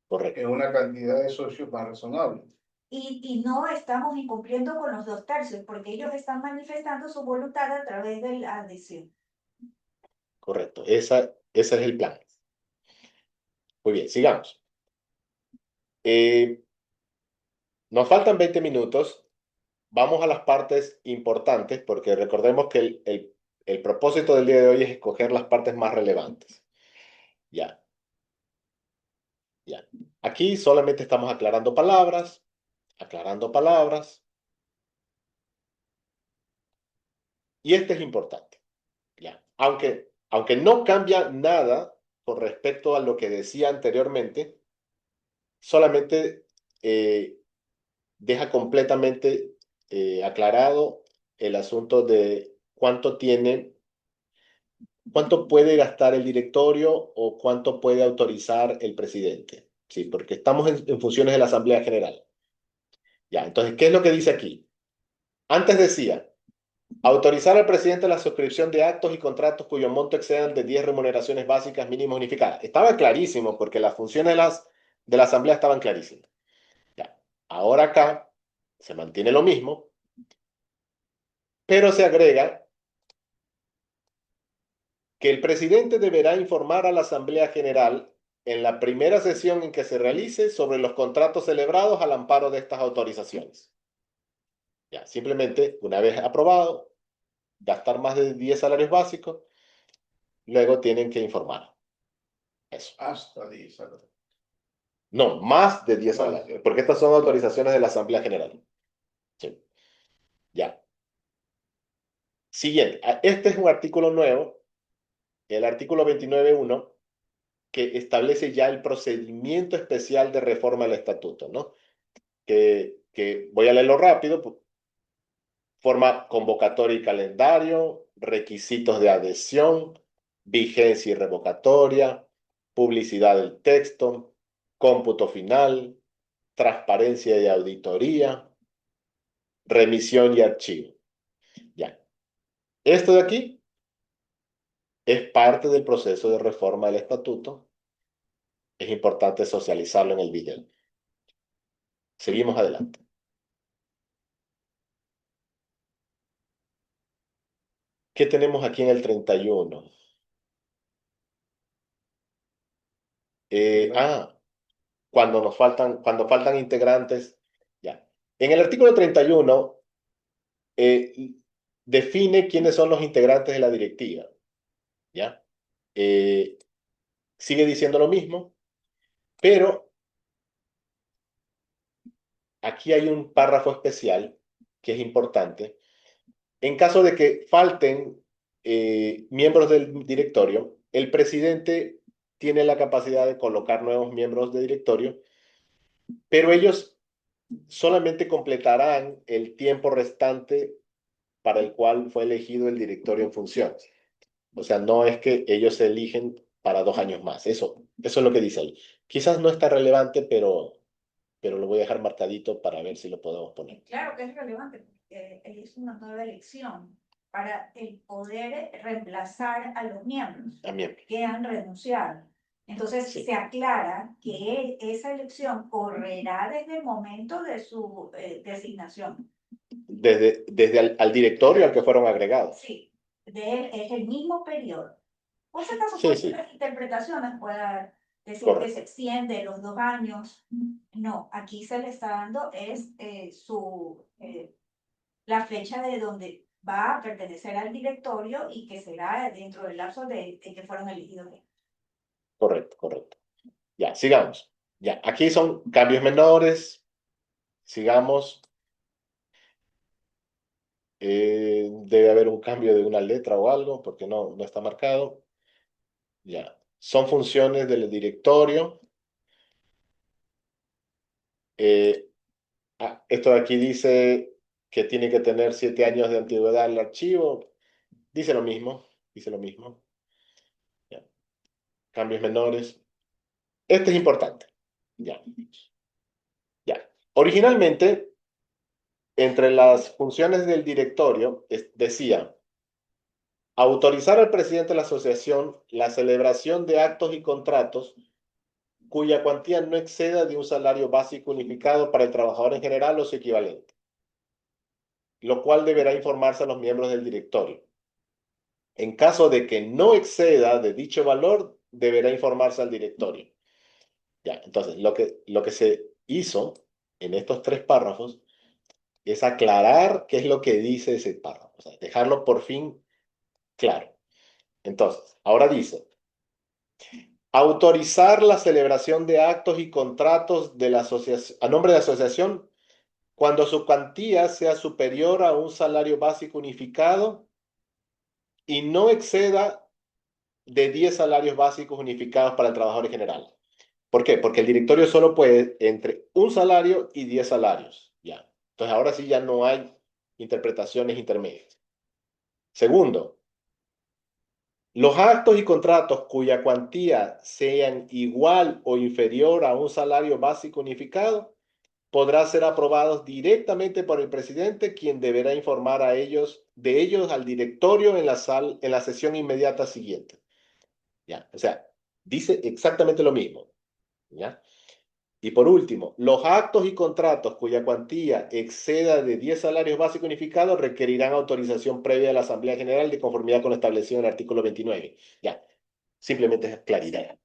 Correcto. En una cantidad de socios más razonable. Y no estamos incumpliendo con los 2/3 porque ellos están manifestando su voluntad a través de la adhesión. correcto. Ese es el plan. Muy bien, sigamos. Nos faltan 20 minutos. Vamos a las partes importantes porque recordemos que el propósito del día de hoy es escoger las partes más relevantes. Ya, ya. Aquí solamente estamos aclarando palabras, aclarando palabras. Y este es importante. Ya. Aunque no cambia nada con respecto a lo que decía anteriormente, solamente deja completamente aclarado el asunto de cuánto puede gastar el directorio o cuánto puede autorizar el presidente. Sí, porque estamos en funciones de la Asamblea General. Ya, entonces, ¿qué es lo que dice aquí? Antes decía, autorizar al presidente la suscripción de actos y contratos cuyo monto excedan de 10 remuneraciones básicas mínimas unificadas. Estaba clarísimo porque las funciones de la Asamblea estaban clarísimas. Ya. Ahora acá se mantiene lo mismo, pero se agrega que el presidente deberá informar a la Asamblea General en la primera sesión en que se realice sobre los contratos celebrados al amparo de estas autorizaciones. Ya, simplemente, una vez aprobado, gastar más de 10 salarios básicos, luego tienen que informar. Eso. Hasta 10 años. No, más de 10 Más. salarios, porque estas son autorizaciones de la Asamblea General. Sí. Ya. Siguiente. Este es un artículo nuevo, el artículo 29.1, que establece ya el procedimiento especial de reforma del estatuto, ¿no? Que voy a leerlo rápido. Forma convocatoria y calendario, requisitos de adhesión, vigencia y revocatoria, publicidad del texto, cómputo final, transparencia y auditoría, remisión y archivo. Ya. Esto de aquí es parte del proceso de reforma del estatuto. Es importante socializarlo en el video. Seguimos adelante. ¿Qué tenemos aquí en el 31? Cuando faltan integrantes, ya. En el artículo 31 define quiénes son los integrantes de la directiva, ¿ya? Sigue diciendo lo mismo, pero aquí hay un párrafo especial que es importante. En caso de que falten miembros del directorio, el presidente tiene la capacidad de colocar nuevos miembros de directorio, pero ellos solamente completarán el tiempo restante para el cual fue elegido el directorio en funciones. O sea, no es que ellos se eligen para 2 años más. Eso es lo que dice ahí. Quizás no está relevante, pero lo voy a dejar marcadito para ver si lo podemos poner. Claro que es relevante, porque es una nueva elección para el poder reemplazar a los miembros También. que han renunciado. Entonces Sí. se aclara que esa elección correrá desde el momento de su designación. Desde al directorio al que fueron agregados. Sí, es el mismo periodo. Por si acaso, Sí, por sí. las interpretaciones pueda decir Correcto. que se extiende los 2 años. No, aquí se le está dando es la fecha de donde va a pertenecer al directorio y que será dentro del lapso de que fueron elegidos. Correcto, correcto. Ya, sigamos. Ya, aquí son cambios menores. Sigamos. Debe haber un cambio de una letra o algo, porque no está marcado. Ya. Son funciones del directorio. Esto de aquí dice que tiene que tener 7 años de antigüedad el archivo. Dice lo mismo. Dice lo mismo. Ya. Cambios menores. Este es importante. Ya. Ya. Originalmente, entre las funciones del directorio, decía autorizar al presidente de la asociación la celebración de actos y contratos cuya cuantía no exceda de un salario básico unificado para el trabajador en general o su equivalente, lo cual deberá informarse a los miembros del directorio. En caso de que no exceda de dicho valor, deberá informarse al directorio. Ya, entonces, lo que se hizo en estos 3 párrafos es aclarar qué es lo que dice ese párrafo, o sea, dejarlo por fin claro. Entonces, ahora dice, autorizar la celebración de actos y contratos de la asociación, a nombre de la asociación cuando su cuantía sea superior a un salario básico unificado y no exceda de 10 salarios básicos unificados para el trabajador en general. ¿Por qué? Porque el directorio solo puede entre un salario y 10 salarios. Ya. Entonces ahora sí ya no hay interpretaciones intermedias. Segundo, los actos y contratos cuya cuantía sean igual o inferior a un salario básico unificado podrá ser aprobados directamente por el presidente, quien deberá informar de ellos al directorio en la sesión inmediata siguiente. ¿Ya? O sea, dice exactamente lo mismo. ¿Ya? Y por último, los actos y contratos cuya cuantía exceda de 10 salarios básicos unificados requerirán autorización previa de la Asamblea General de conformidad con lo establecido en el artículo 29. Ya, simplemente es claridad.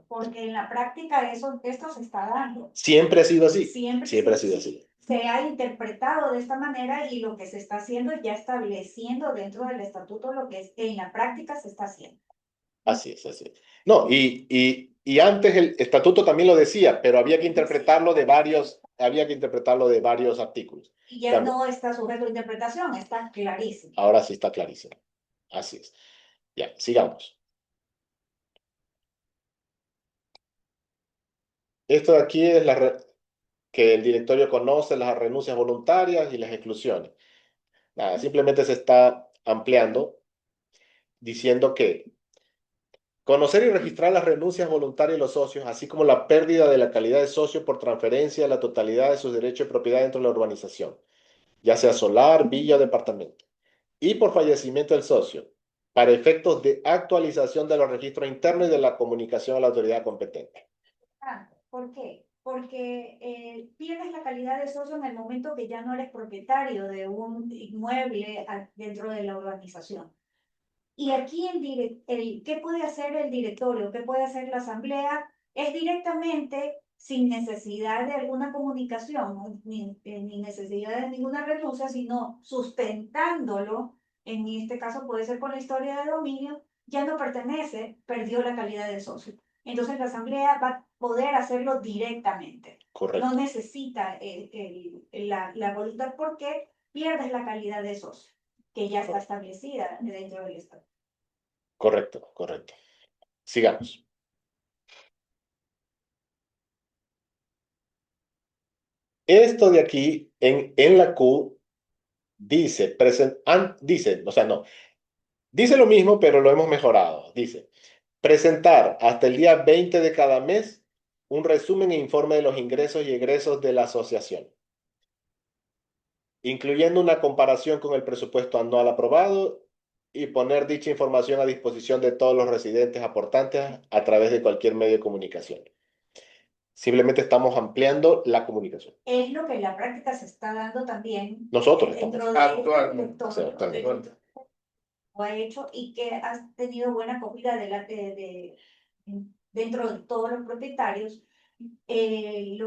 Porque en la práctica esto se está dando. Siempre ha sido así. Siempre Ha sido así. Se ha interpretado de esta manera y lo que se está haciendo es ya estableciendo dentro del estatuto lo que en la práctica se está haciendo. Así es, así es. No, y antes el estatuto también lo decía, pero había que interpretarlo de varios artículos. Y ya no está sujeto a interpretación, está clarísimo. Ahora sí está clarísimo. Así es. Ya, sigamos. Esto de aquí es que el directorio conoce las renuncias voluntarias y las exclusiones. Nada, simplemente se está ampliando diciendo que conocer y registrar las renuncias voluntarias de los socios, así como la pérdida de la calidad de socio por transferencia de la totalidad de sus derechos de propiedad dentro de la urbanización, ya sea solar, villa o departamento, y por fallecimiento del socio, para efectos de actualización de los registros internos y de la comunicación a la autoridad competente. ¿Por qué? Porque pierdes la calidad de socio en el momento que ya no eres propietario de un inmueble dentro de la urbanización. Y aquí ¿qué puede hacer el directorio? ¿Qué puede hacer la asamblea? Es directamente, sin necesidad de alguna comunicación, ni necesidad de ninguna renuncia, sino sustentándolo, en este caso puede ser con la historia de dominio, ya no pertenece, perdió la calidad de socio. Entonces la asamblea va a poder hacerlo directamente. Correcto. No necesita la voluntad porque pierdes la calidad de socio, que ya está establecida dentro del Estado. Correcto, correcto. Sigamos. Esto de aquí, en la Q, dice, o sea, no, dice lo mismo, pero lo hemos mejorado. Dice, presentar hasta el día 20 de cada mes un resumen e informe de los ingresos y egresos de la asociación, incluyendo una comparación con el presupuesto anual aprobado y poner dicha información a disposición de todos los residentes aportantes a través de cualquier medio de comunicación. Simplemente estamos ampliando la comunicación. Es lo que en la práctica se está dando también. Nosotros dentro estamos. Actualmente. Lo ha hecho y que ha tenido buena acogida dentro de todos los propietarios. El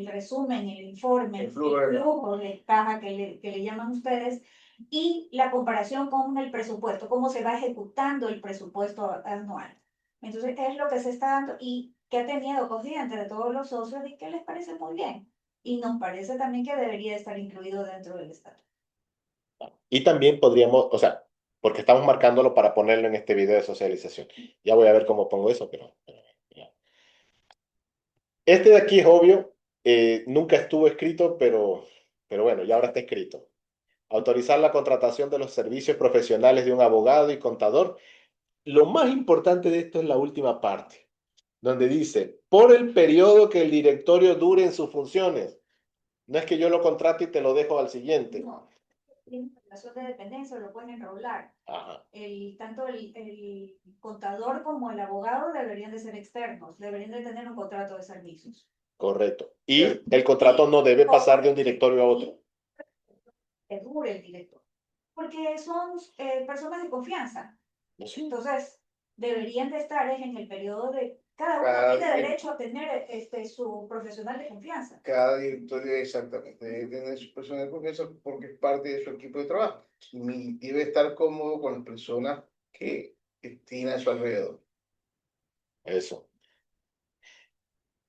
resumen, el informe, el flujo de caja que le llaman ustedes, y la comparación con el presupuesto, cómo se va ejecutando el presupuesto anual. Entonces, es lo que se está dando y que ha tenido acogida entre todos los socios y que les parece muy bien. Y nos parece también que debería estar incluido dentro del Estado. Y también podríamos, o sea, porque estamos marcándolo para ponerlo en este video de socialización. Ya voy a ver cómo pongo eso, pero ya. Este de aquí es obvio, nunca estuvo escrito, pero bueno, ya ahora está escrito. Autorizar la contratación de los servicios profesionales de un abogado y contador. Lo más importante de esto es la última parte, donde dice, por el periodo que el directorio dure en sus funciones. No es que yo lo contrate y te lo dejo al siguiente. No, en relación de dependencia lo pueden enrolar. Ajá. Tanto el contador como el abogado deberían de ser externos, deberían de tener un contrato de servicios. Correcto. Y el contrato no debe pasar de un directorio a otro. Que dure el director. Porque son personas de confianza. Sí. Entonces, deberían de estar en el periodo de... Cada uno Cada tiene día. derecho a tener su profesional de confianza. Cada directorio exactamente debe tener su persona de confianza porque es parte de su equipo de trabajo y debe estar cómodo con las personas que tiene a su alrededor. Eso.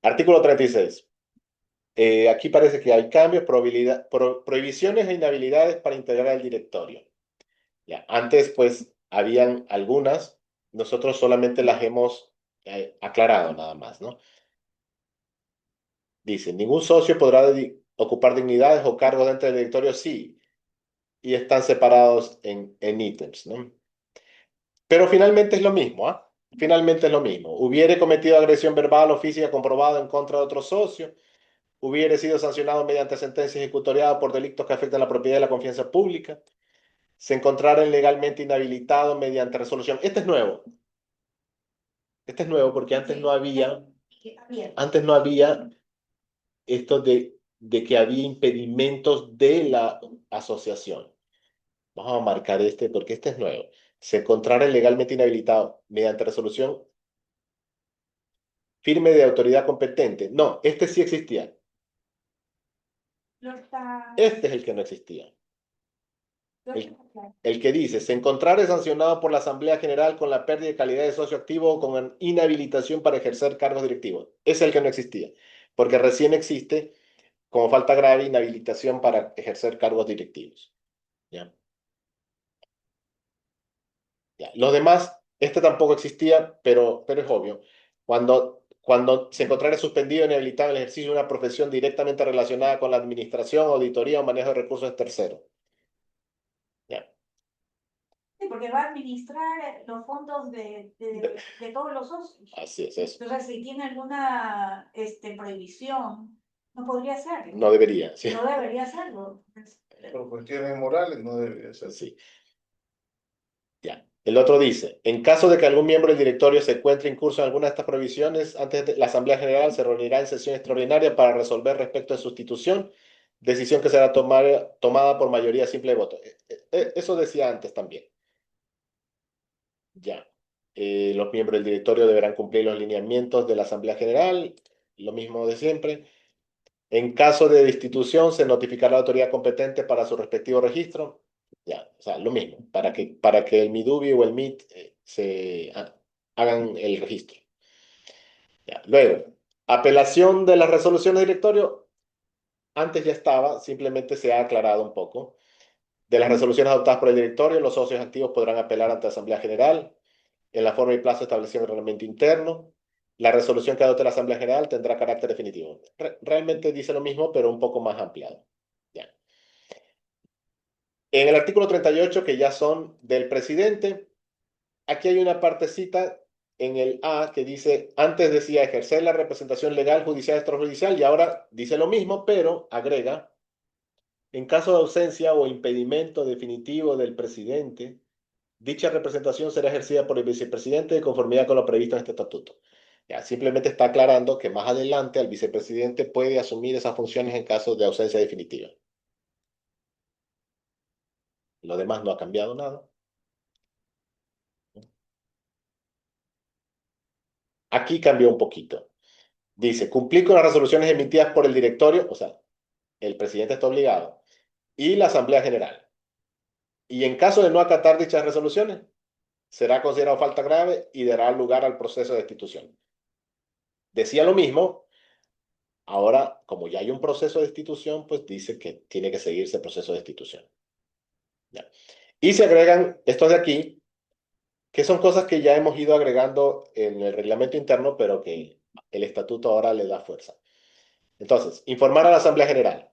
Artículo 36. Aquí parece que hay cambios, prohibiciones e inhabilidades para integrar el directorio. Ya, antes, pues, habían algunas, nosotros solamente las hemos aclarado nada más, ¿no? Dice, ningún socio podrá ocupar dignidades o cargos dentro del directorio, sí, y están separados en ítems, ¿no? Pero finalmente es lo mismo, ¿ah? Finalmente es lo mismo. Hubiere cometido agresión verbal o física comprobada en contra de otro socio, hubiere sido sancionado mediante sentencia ejecutoriada por delitos que afectan la propiedad y la confianza pública, se encontrara legalmente inhabilitado mediante resolución. Este es nuevo. Este es nuevo porque antes no había esto de que había impedimentos de la asociación. Vamos a marcar este porque este es nuevo. Se encontrara legalmente inhabilitado mediante resolución firme de autoridad competente. No, este sí existía. Lo está, Este es el que no existía. lo El, está claro. el que dice, se encontrare sancionado por la Asamblea General con la pérdida de calidad de socio activo o con inhabilitación para ejercer cargos directivos. Es el que no existía, porque recién existe como falta grave inhabilitación para ejercer cargos directivos. ¿Ya? Ya. Los demás, este tampoco existía, pero es obvio. Cuando se encontrara suspendido o inhabilitado en el ejercicio de una profesión directamente relacionada con la administración, auditoría o manejo de recursos de terceros. ¿Ya? Sí, porque va a administrar los fondos de todos los socios. Así es eso. Entonces, si tiene alguna prohibición, no podría hacerlo. No debería, sí. No debería hacerlo. Por cuestiones morales no debería ser. Sí. Ya. El otro dice, en caso de que algún miembro del directorio se encuentre incurso en alguna de estas prohibiciones, antes de la Asamblea General se reunirá en sesión extraordinaria para resolver respecto de sustitución, decisión que será tomada por mayoría simple de voto. Eso decía antes también. Ya. Los miembros del directorio deberán cumplir los lineamientos de la Asamblea General, lo mismo de siempre. En caso de destitución, se notificará a la autoridad competente para su respectivo registro. Ya, o sea, lo mismo, para que el MIDUBI o el MIT hagan el registro. Ya. Luego, apelación de las resoluciones de directorio. Antes ya estaba, simplemente se ha aclarado un poco. De las resoluciones adoptadas por el directorio, los socios activos podrán apelar ante la Asamblea General en la forma y plazo establecido en el reglamento interno. La resolución que adopte la Asamblea General tendrá carácter definitivo. Realmente dice lo mismo, pero un poco más ampliado. Ya. En el artículo 38, que ya son del presidente, aquí hay una partecita en el A que dice, antes decía ejercer la representación legal, judicial, extrajudicial, y ahora dice lo mismo, pero agrega, en caso de ausencia o impedimento definitivo del presidente, dicha representación será ejercida por el vicepresidente de conformidad con lo previsto en este estatuto. Ya, simplemente está aclarando que más adelante el vicepresidente puede asumir esas funciones en caso de ausencia definitiva. Lo demás no ha cambiado nada. Aquí cambió un poquito. Dice, cumplir con las resoluciones emitidas por el directorio, o sea, el presidente está obligado, y la Asamblea General. Y en caso de no acatar dichas resoluciones, será considerado falta grave y dará lugar al proceso de destitución. Decía lo mismo, ahora, como ya hay un proceso de destitución, pues dice que tiene que seguirse el proceso de destitución. ¿Ya? Y se agregan estos de aquí, que son cosas que ya hemos ido agregando en el reglamento interno, pero que el estatuto ahora le da fuerza. Entonces, informar a la Asamblea General.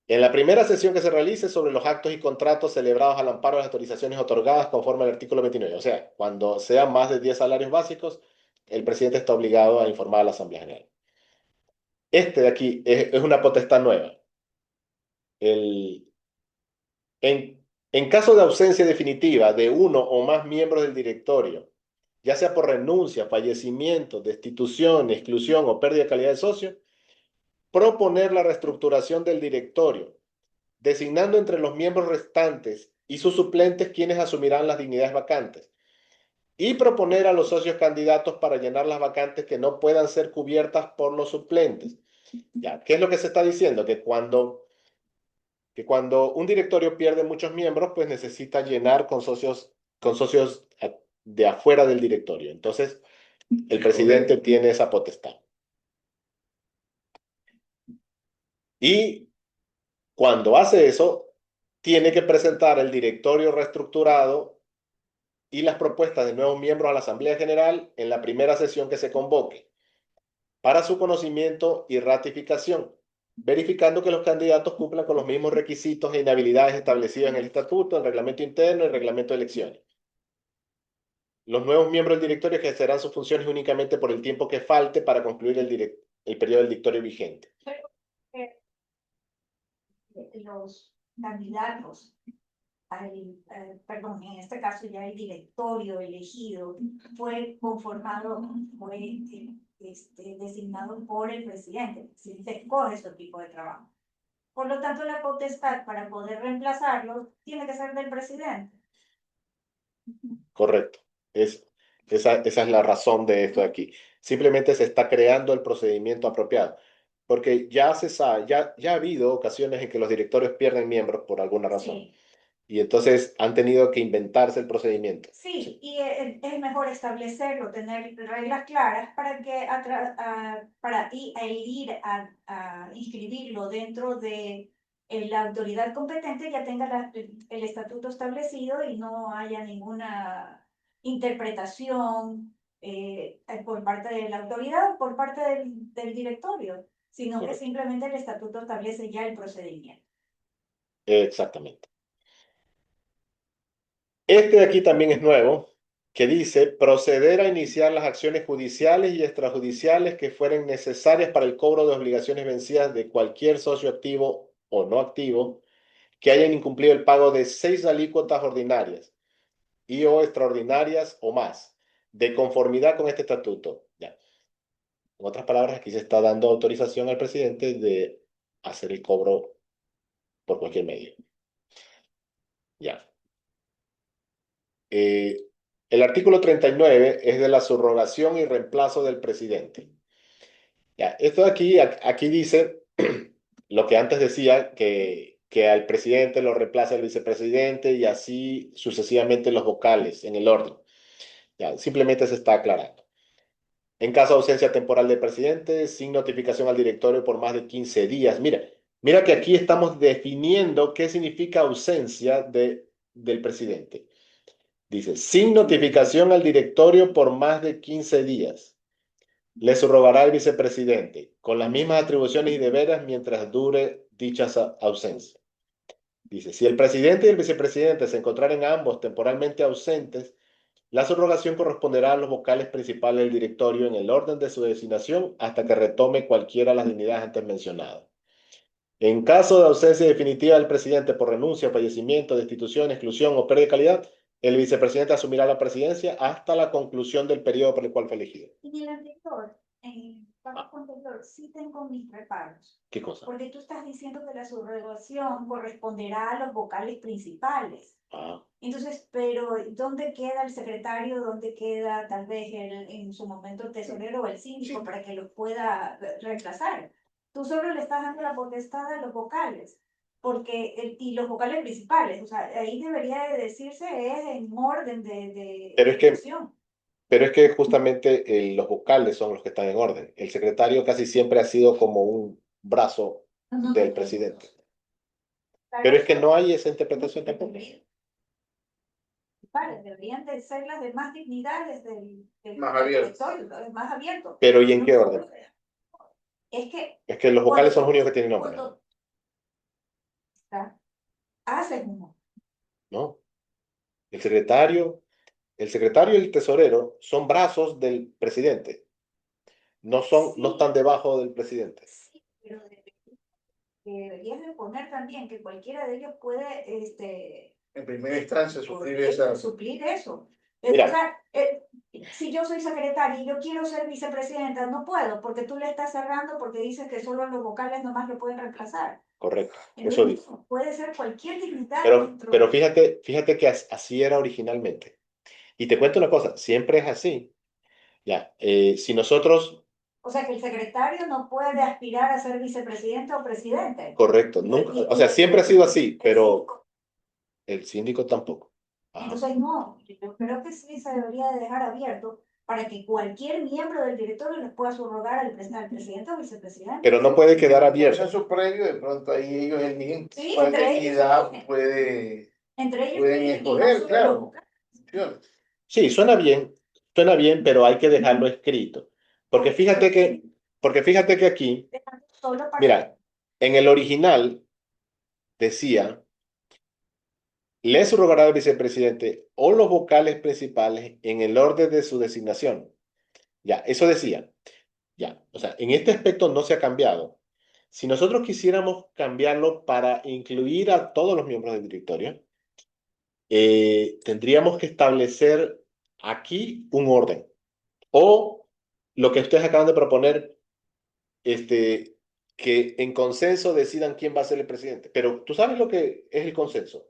En la primera sesión que se realice sobre los actos y contratos celebrados al amparo de las autorizaciones otorgadas conforme al artículo 29. O sea, cuando sean más de 10 salarios básicos, el presidente está obligado a informar a la Asamblea General. Este de aquí es una potestad nueva. El, en caso de ausencia definitiva de uno o más miembros del directorio, ya sea por renuncia, fallecimiento, destitución, exclusión o pérdida de calidad de socio, proponer la reestructuración del directorio designando entre los miembros restantes y sus suplentes quienes asumirán las dignidades vacantes, y proponer a los socios candidatos para llenar las vacantes que no puedan ser cubiertas por los suplentes. Ya, ¿qué es lo que se está diciendo? Que cuando un directorio pierde muchos miembros, pues necesita llenar con socios de afuera del directorio. Entonces, el presidente tiene esa potestad. Y cuando hace eso, tiene que presentar el directorio reestructurado y las propuestas de nuevos miembros a la Asamblea General en la primera sesión que se convoque, para su conocimiento y ratificación, verificando que los candidatos cumplan con los mismos requisitos e inhabilidades establecidos en el estatuto, el reglamento interno y el reglamento de elecciones. Los nuevos miembros del directorio ejercerán sus funciones únicamente por el tiempo que falte para concluir el periodo del directorio vigente. Los candidatos, perdón, en este caso ya el directorio elegido fue conformado, fue designado por el presidente, si se escoge ese tipo de trabajo. Por lo tanto, la potestad para poder reemplazarlo tiene que ser del presidente. Correcto. Esa es la razón de esto de aquí. Simplemente se está creando el procedimiento apropiado. Porque ya se sabe, ya ha habido ocasiones en que los directorios pierden miembros por alguna razón. Sí. Y entonces han tenido que inventarse el procedimiento. Sí, y es mejor establecerlo, tener reglas claras para que para ir a inscribirlo dentro de la autoridad competente ya tenga el estatuto establecido y no haya ninguna interpretación por parte de la autoridad o por parte del directorio, sino que Correcto. simplemente el estatuto establece ya el procedimiento. Exactamente. Este de aquí también es nuevo, que dice proceder a iniciar las acciones judiciales y extrajudiciales que fueren necesarias para el cobro de obligaciones vencidas de cualquier socio activo o no activo que hayan incumplido el pago de 6 alícuotas ordinarias y o extraordinarias o más, de conformidad con este estatuto. Ya. En otras palabras, aquí se está dando autorización al presidente de hacer el cobro por cualquier medio. Ya. El artículo 39 es de la subrogación y reemplazo del presidente. Ya, esto de aquí dice lo que antes decía, que al presidente lo reemplaza el vicepresidente y así sucesivamente los vocales en el orden. Ya, simplemente se está aclarando. En caso de ausencia temporal del presidente, sin notificación al directorio por más de 15 días. Mira que aquí estamos definiendo qué significa ausencia del presidente. Dice, sin notificación al directorio por más de 15 días. Le subrogará el vicepresidente, con las mismas atribuciones y deberes mientras dure dicha ausencia. Dice, si el presidente y el vicepresidente se encontraren ambos temporalmente ausentes, la subrogación corresponderá a los vocales principales del directorio en el orden de su designación hasta que retome cualquiera de las dignidades antes mencionadas. En caso de ausencia definitiva del presidente por renuncia, fallecimiento, destitución, exclusión o pérdida de calidad, el vicepresidente asumirá la presidencia hasta la conclusión del periodo por el cual fue elegido. En el anterior, en el párrafo anterior, sí tengo mis reparos. ¿Qué cosa? Porque tú estás diciendo que la subrogación corresponderá a los vocales principales. Ah. Entonces, pero ¿dónde queda el secretario? ¿Dónde queda tal vez en su momento el tesorero o el síndico para que los pueda reemplazar? Tú solo le estás dando la potestad a los vocales, y los vocales principales, o sea, ahí debería de decirse es en orden de ejecución. Pero es que justamente los vocales son los que están en orden. El secretario casi siempre ha sido como un brazo del presidente. Pero es que no hay esa interpretación tampoco. Vale, deberían de ser las demás dignidades del Más abierto. más abierto. Pero ¿y en qué orden? Es que los vocales son los únicos que tienen nombre. Hacen uno. No. El secretario y el tesorero son brazos del presidente. No están debajo del presidente. Sí, pero deberías de poner también que cualquiera de ellos puede en primera instancia suplir esa. Suplir eso. Mira. O sea, si yo soy secretaria y yo quiero ser vicepresidenta, no puedo, porque tú le estás cerrando porque dices que solo los vocales nomás lo pueden reemplazar. Correcto, eso Entonces, dice. puede ser cualquier dignidad Pero fíjate que así era originalmente. Y te cuento una cosa, siempre es así. Ya, si nosotros, O sea, que el secretario no puede aspirar a ser vicepresidente o presidente. correcto, nunca, o sea, siempre ha sido así, El pero síndico. el síndico tampoco. Ajá. Entonces, no, yo creo que sí se debería de dejar abierto para que cualquier miembro del directorio les pueda subrogar al presidente o vicepresidente. Pero no puede quedar En abierto. proceso previo, de pronto ahí ellos eligen Sí, cuál entre ellos dignidad eligen. Entre ellos pueden y no escoger, solo claro. los vocales. Opciones. Sí, suena bien, pero hay que dejarlo escrito. Porque fíjate que aquí, Solo para mira, en el original decía, le subrogará al vicepresidente o los vocales principales en el orden de su designación. Ya, eso decía. Ya, o sea, en este aspecto no se ha cambiado. Si nosotros quisiéramos cambiarlo para incluir a todos los miembros del directorio, tendríamos que establecer aquí un orden. O lo que ustedes acaban de proponer, que en consenso decidan quién va a ser el presidente. Pero tú sabes lo que es el consenso.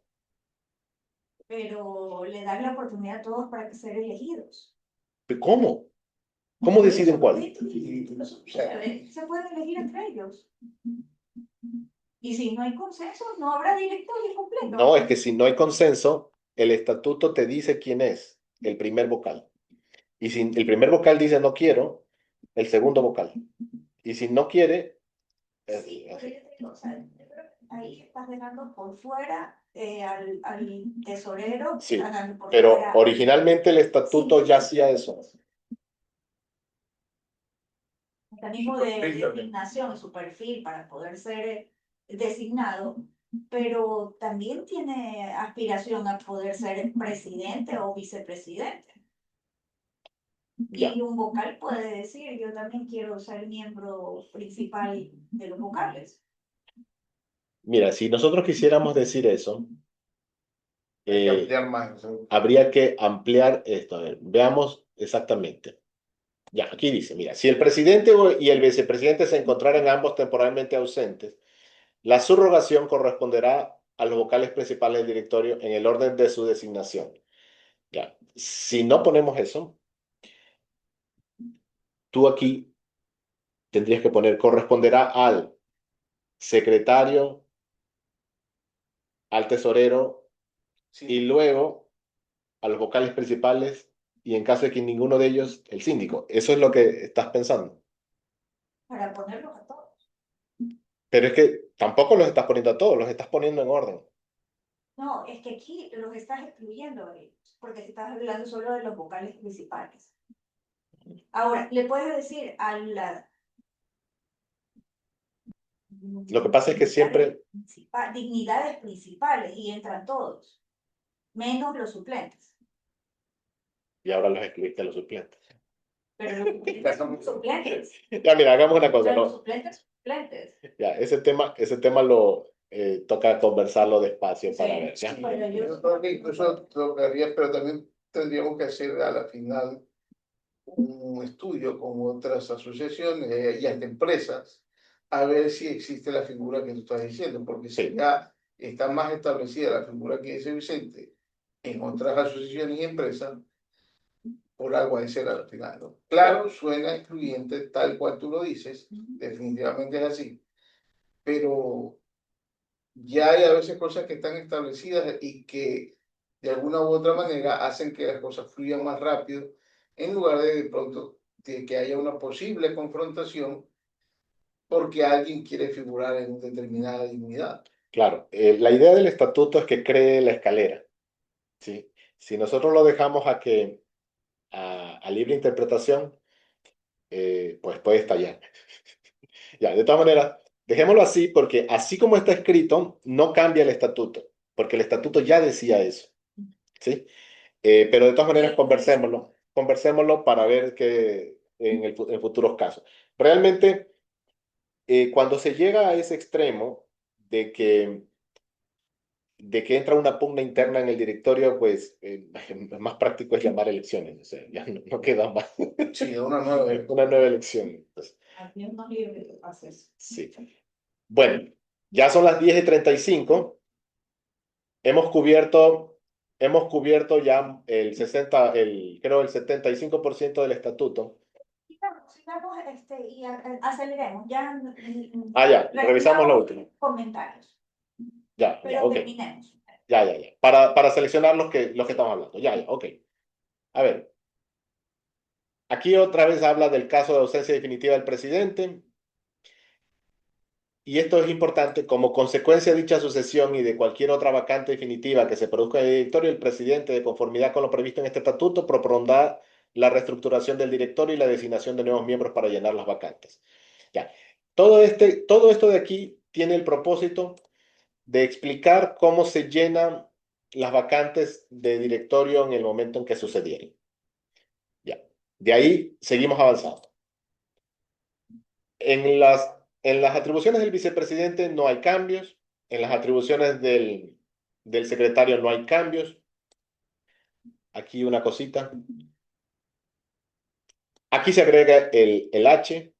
pero le dan la oportunidad a todos para que sean elegidos. ¿Cómo? ¿Cómo deciden cuál? Se puede elegir entre ellos. Y si no hay consenso, no habrá directorio completo. No, es que si no hay consenso, el estatuto te dice quién es el primer vocal. Y si el primer vocal dice no quiero, el segundo vocal. Y si no quiere, Sí, pero yo te digo, o sea, yo creo que ahí estás dejando por fuera al tesorero, sí, estás dejando por pero fuera originalmente el estatuto ya hacía eso. mecanismo de designación, su perfil para poder ser designado, pero también tiene aspiración a poder ser presidente o vicepresidente. Ya. Y un vocal puede decir, yo también quiero ser miembro principal de los vocales. Mira, si nosotros quisiéramos decir eso, Hay que ampliar más. habría que ampliar esto. A ver, veamos exactamente. Ya, aquí dice, mira, si el presidente y el vicepresidente se encontraran ambos temporalmente ausentes, la subrogación corresponderá a los vocales principales del directorio en el orden de su designación. Ya, si no ponemos eso, tú aquí tendrías que poner corresponderá al secretario, al tesorero Sí. y luego a los vocales principales y en caso de que ninguno de ellos, el síndico. Eso es lo que estás pensando. Para ponerlos a todos. Pero es que tampoco los estás poniendo a todos, los estás poniendo en orden. No, es que aquí los estás excluyendo a ellos, porque estás hablando solo de los vocales principales. Ahora, le puedes decir a la... Lo que pasa es que siempre... dignidades principales y entran todos, menos los suplentes. Y ahora los excluiste a los suplentes. Pero los suplentes son suplentes. Ya, mira, hagamos una cosa, Los ¿no? suplentes, suplentes. Ya, ese tema lo toca conversarlo despacio para ver. ¿Ya? Sí, yo creo que incluso tocaría, pero también tendríamos que hacer a la final un estudio con otras asociaciones y hasta empresas a ver si existe la figura que tú estás diciendo, porque si Sí. ya está más establecida la figura que dice Vicente en otras asociaciones y empresas, por algo de ser al final, ¿no? Claro, suena excluyente tal cual tú lo dices, definitivamente es así, pero ya hay a veces cosas que están establecidas y que de alguna u otra manera hacen que las cosas fluyan más rápido, en lugar de pronto de que haya una posible confrontación porque alguien quiere figurar en determinada dignidad. Claro, la idea del estatuto es que cree la escalera. ¿Sí? Si nosotros lo dejamos a libre interpretación, pues puede estallar. Ya, de todas maneras, dejémoslo así porque así como está escrito, no cambia el estatuto, porque el estatuto ya decía eso. ¿Sí? Pero de todas maneras, conversémoslo para ver que en futuros casos. Realmente, cuando se llega a ese extremo de que de que entra una pugna interna en el directorio, pues más práctico es llamar elecciones, o sea, ya no queda más. Sí, una nueva. Una nueva elección. Entonces, Aquí no libre haces. sí. Bueno, ya son las 10:35. Hemos cubierto ya el 60, creo el 75% del estatuto. Sigamos y aceleremos. Ya, Ya, revisamos lo último. comentarios, Ya, pero ok. terminemos. Ya. Para seleccionar los que estamos hablando. Ya, ok. A ver. Aquí otra vez habla del caso de ausencia definitiva del presidente. Y esto es importante, como consecuencia de dicha sucesión y de cualquier otra vacante definitiva que se produzca en el directorio, el presidente, de conformidad con lo previsto en este estatuto, propondrá la reestructuración del directorio y la designación de nuevos miembros para llenar las vacantes. Ya. Todo esto de aquí tiene el propósito de explicar cómo se llenan las vacantes de directorio en el momento en que sucedieron. Ya. De ahí seguimos avanzando. En las atribuciones del vicepresidente no hay cambios. En las atribuciones del secretario no hay cambios. Aquí una cosita. Aquí se agrega el H.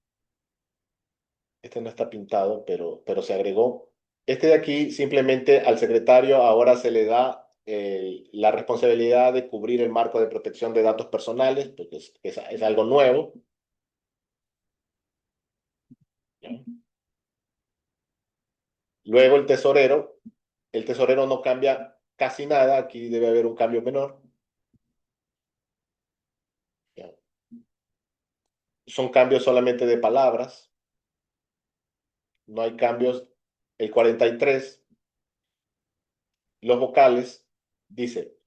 Este no está pintado, pero se agregó. Este de aquí simplemente al secretario ahora se le da la responsabilidad de cubrir el marco de protección de datos personales, porque es algo nuevo. ¿Ya? Luego el tesorero no cambia casi nada, aquí debe haber un cambio menor. ¿Ya? Son cambios solamente de palabras, no hay cambios. El 43, los vocales, dice,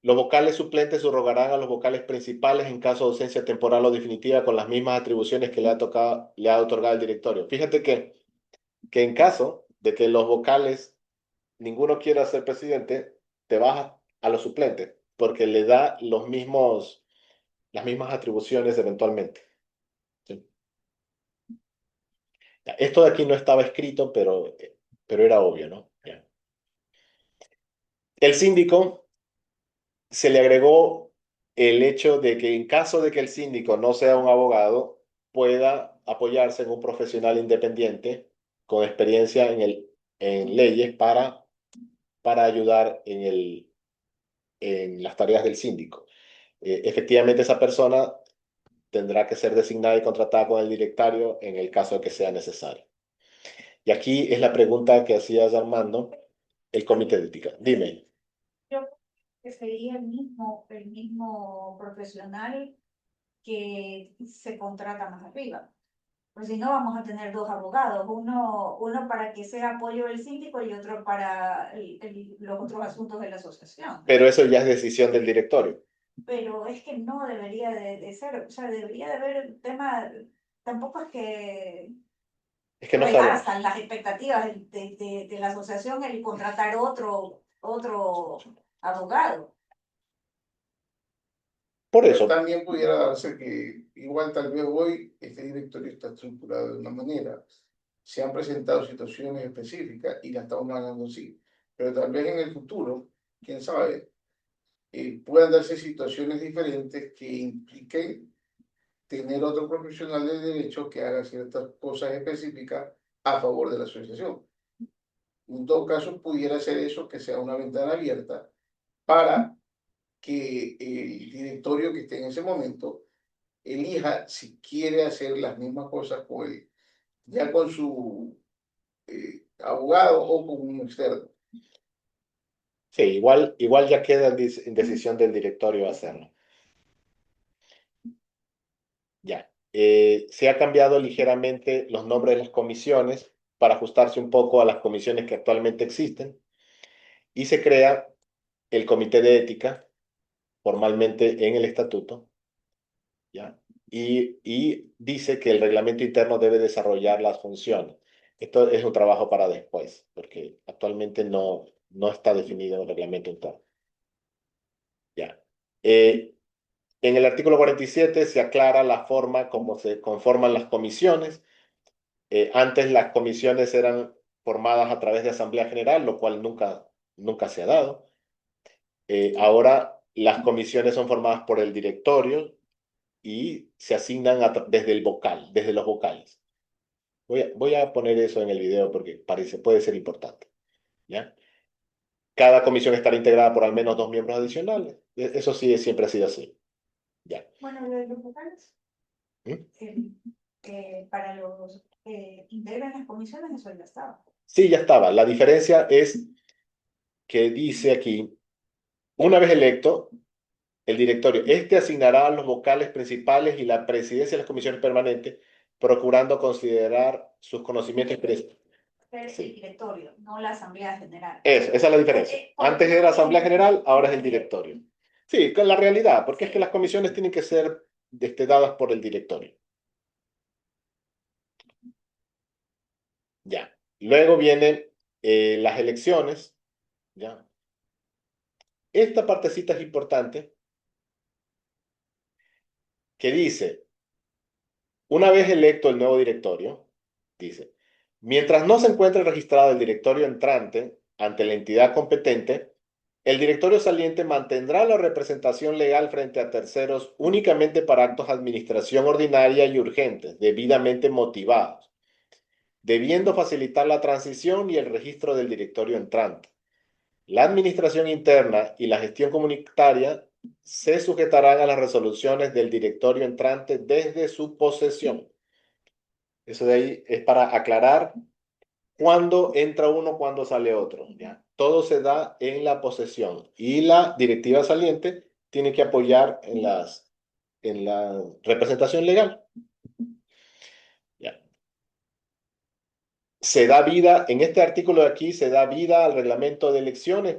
los vocales suplentes subrogarán a los vocales principales en caso de ausencia temporal o definitiva con las mismas atribuciones que le ha otorgado el directorio. Fíjate que en caso de que los vocales ninguno quiera ser presidente, te baja a los suplentes, porque le da las mismas atribuciones eventualmente. ¿Sí? Esto de aquí no estaba escrito, pero era obvio, ¿no? Ya. El síndico se le agregó el hecho de que en caso de que el síndico no sea un abogado, pueda apoyarse en un profesional independiente con experiencia en leyes para ayudar en las tareas del síndico. Efectivamente, esa persona tendrá que ser designada y contratada con el directorio en el caso de que sea necesario. Y aquí es la pregunta que hacías, Armando, el comité de ética. Dime. Yo creo que sería el mismo profesional que se contrata más arriba. Pues si no, vamos a tener dos abogados, uno para que sea apoyo del síndico y otro para los otros asuntos de la asociación. Pero eso ya es decisión del directorio. Pero es que no debería de ser, o sea, debería de haber un tema, tampoco es que No sabemos. rebasan las expectativas de la asociación el contratar otro abogado. Por eso. Pero también pudiera darse que igual tal vez hoy este directorio está estructurado de una manera. Se han presentado situaciones específicas y la estamos manejando así. Pero tal vez en el futuro, quién sabe, puedan darse situaciones diferentes que impliquen tener otro profesional de derecho que haga ciertas cosas específicas a favor de la asociación. En todo caso, pudiera ser eso, que sea una ventana abierta para que el directorio que esté en ese momento elija si quiere hacer las mismas cosas con él, ya con su abogado o con un externo. Sí, igual ya queda en decisión del directorio hacerlo. Ya. Se ha cambiado ligeramente los nombres de las comisiones para ajustarse un poco a las comisiones que actualmente existen y se crea el comité de ética formalmente en el estatuto, ¿ya? Y dice que el reglamento interno debe desarrollar las funciones. Esto es un trabajo para después, porque actualmente no está definido en el reglamento interno. Ya. En el artículo 47 se aclara la forma como se conforman las comisiones. Antes las comisiones eran formadas a través de asamblea general, lo cual nunca nunca se ha dado. Ahora las comisiones son formadas por el directorio y se asignan desde el vocal, desde los vocales. Voy a poner eso en el video porque puede ser importante, ¿ya? Cada comisión estará integrada por al menos 2 miembros adicionales. Eso sí, siempre ha sido así. Ya. Bueno, lo de los vocales, ¿Mm? para los que integran las comisiones, eso ya estaba. Sí, ya estaba. La diferencia es que dice aquí, una vez electo, el directorio, este asignará a los vocales principales y la presidencia de las comisiones permanentes, procurando considerar sus conocimientos y experiencia. El Sí. directorio, no la asamblea general. Esa es la diferencia. Antes era asamblea general, ahora es el directorio. Sí, con la realidad, porque es que las comisiones tienen que ser dadas por el directorio. Ya. Luego vienen las elecciones. Ya. Esta partecita es importante, que dice, una vez electo el nuevo directorio, dice, mientras no se encuentre registrado el directorio entrante ante la entidad competente, el directorio saliente mantendrá la representación legal frente a terceros únicamente para actos de administración ordinaria y urgentes, debidamente motivados, debiendo facilitar la transición y el registro del directorio entrante. La administración interna y la gestión comunitaria se sujetarán a las resoluciones del directorio entrante desde su posesión. Eso de ahí es para aclarar cuándo entra uno, cuándo sale otro, ¿ya? Todo se da en la posesión y la directiva saliente tiene que apoyar en la representación legal. ¿Ya? Se da vida, en este artículo de aquí, se da vida al reglamento de elecciones,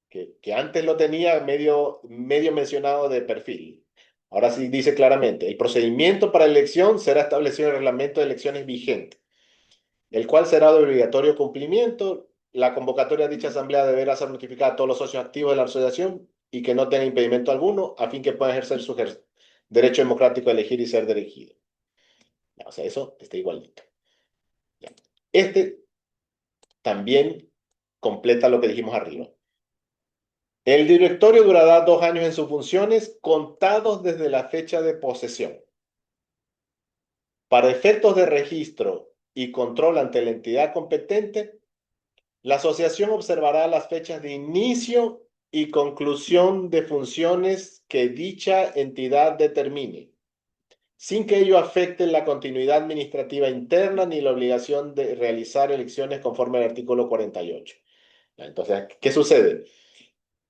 que antes lo tenía medio mencionado de perfil. Ahora sí dice claramente, el procedimiento para elección será establecido en el reglamento de elecciones vigente, el cual será de obligatorio cumplimiento. La convocatoria de dicha asamblea deberá ser notificada a todos los socios activos de la asociación y que no tenga impedimento alguno a fin que puedan ejercer su derecho democrático a elegir y ser elegido. O sea, eso está igualito. Este también completa lo que dijimos arriba. El directorio durará 2 años en sus funciones contados desde la fecha de posesión. Para efectos de registro y control ante la entidad competente, la asociación observará las fechas de inicio y conclusión de funciones que dicha entidad determine, sin que ello afecte la continuidad administrativa interna ni la obligación de realizar elecciones conforme al artículo 48. Entonces, ¿qué sucede?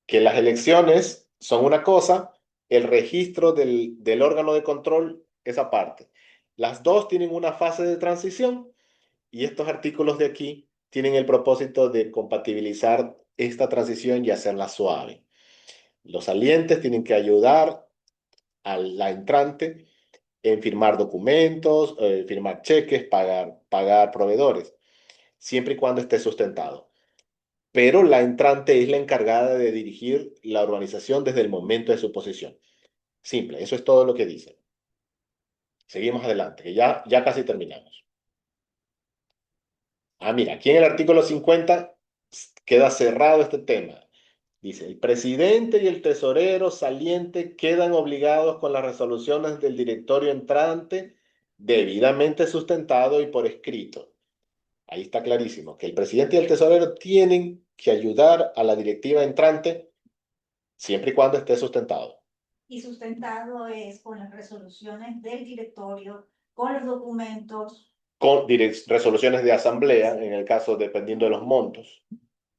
Que las elecciones son una cosa, el registro del órgano de control es aparte. Las dos tienen una fase de transición y estos artículos de aquí tienen el propósito de compatibilizar esta transición y hacerla suave. Los salientes tienen que ayudar a la entrante en firmar documentos, firmar cheques, pagar proveedores, siempre y cuando esté sustentado. Pero la entrante es la encargada de dirigir la organización desde el momento de su posición. Simple, eso es todo lo que dice. Seguimos adelante, que ya casi terminamos. Mira, aquí en el artículo 50 queda cerrado este tema. Dice, el presidente y el tesorero saliente quedan obligados con las resoluciones del directorio entrante debidamente sustentado y por escrito. Ahí está clarísimo que el presidente y el tesorero tienen que ayudar a la directiva entrante siempre y cuando esté sustentado. Y sustentado es con las resoluciones del directorio, con los documentos. Con resoluciones de asamblea, en el caso dependiendo de los montos.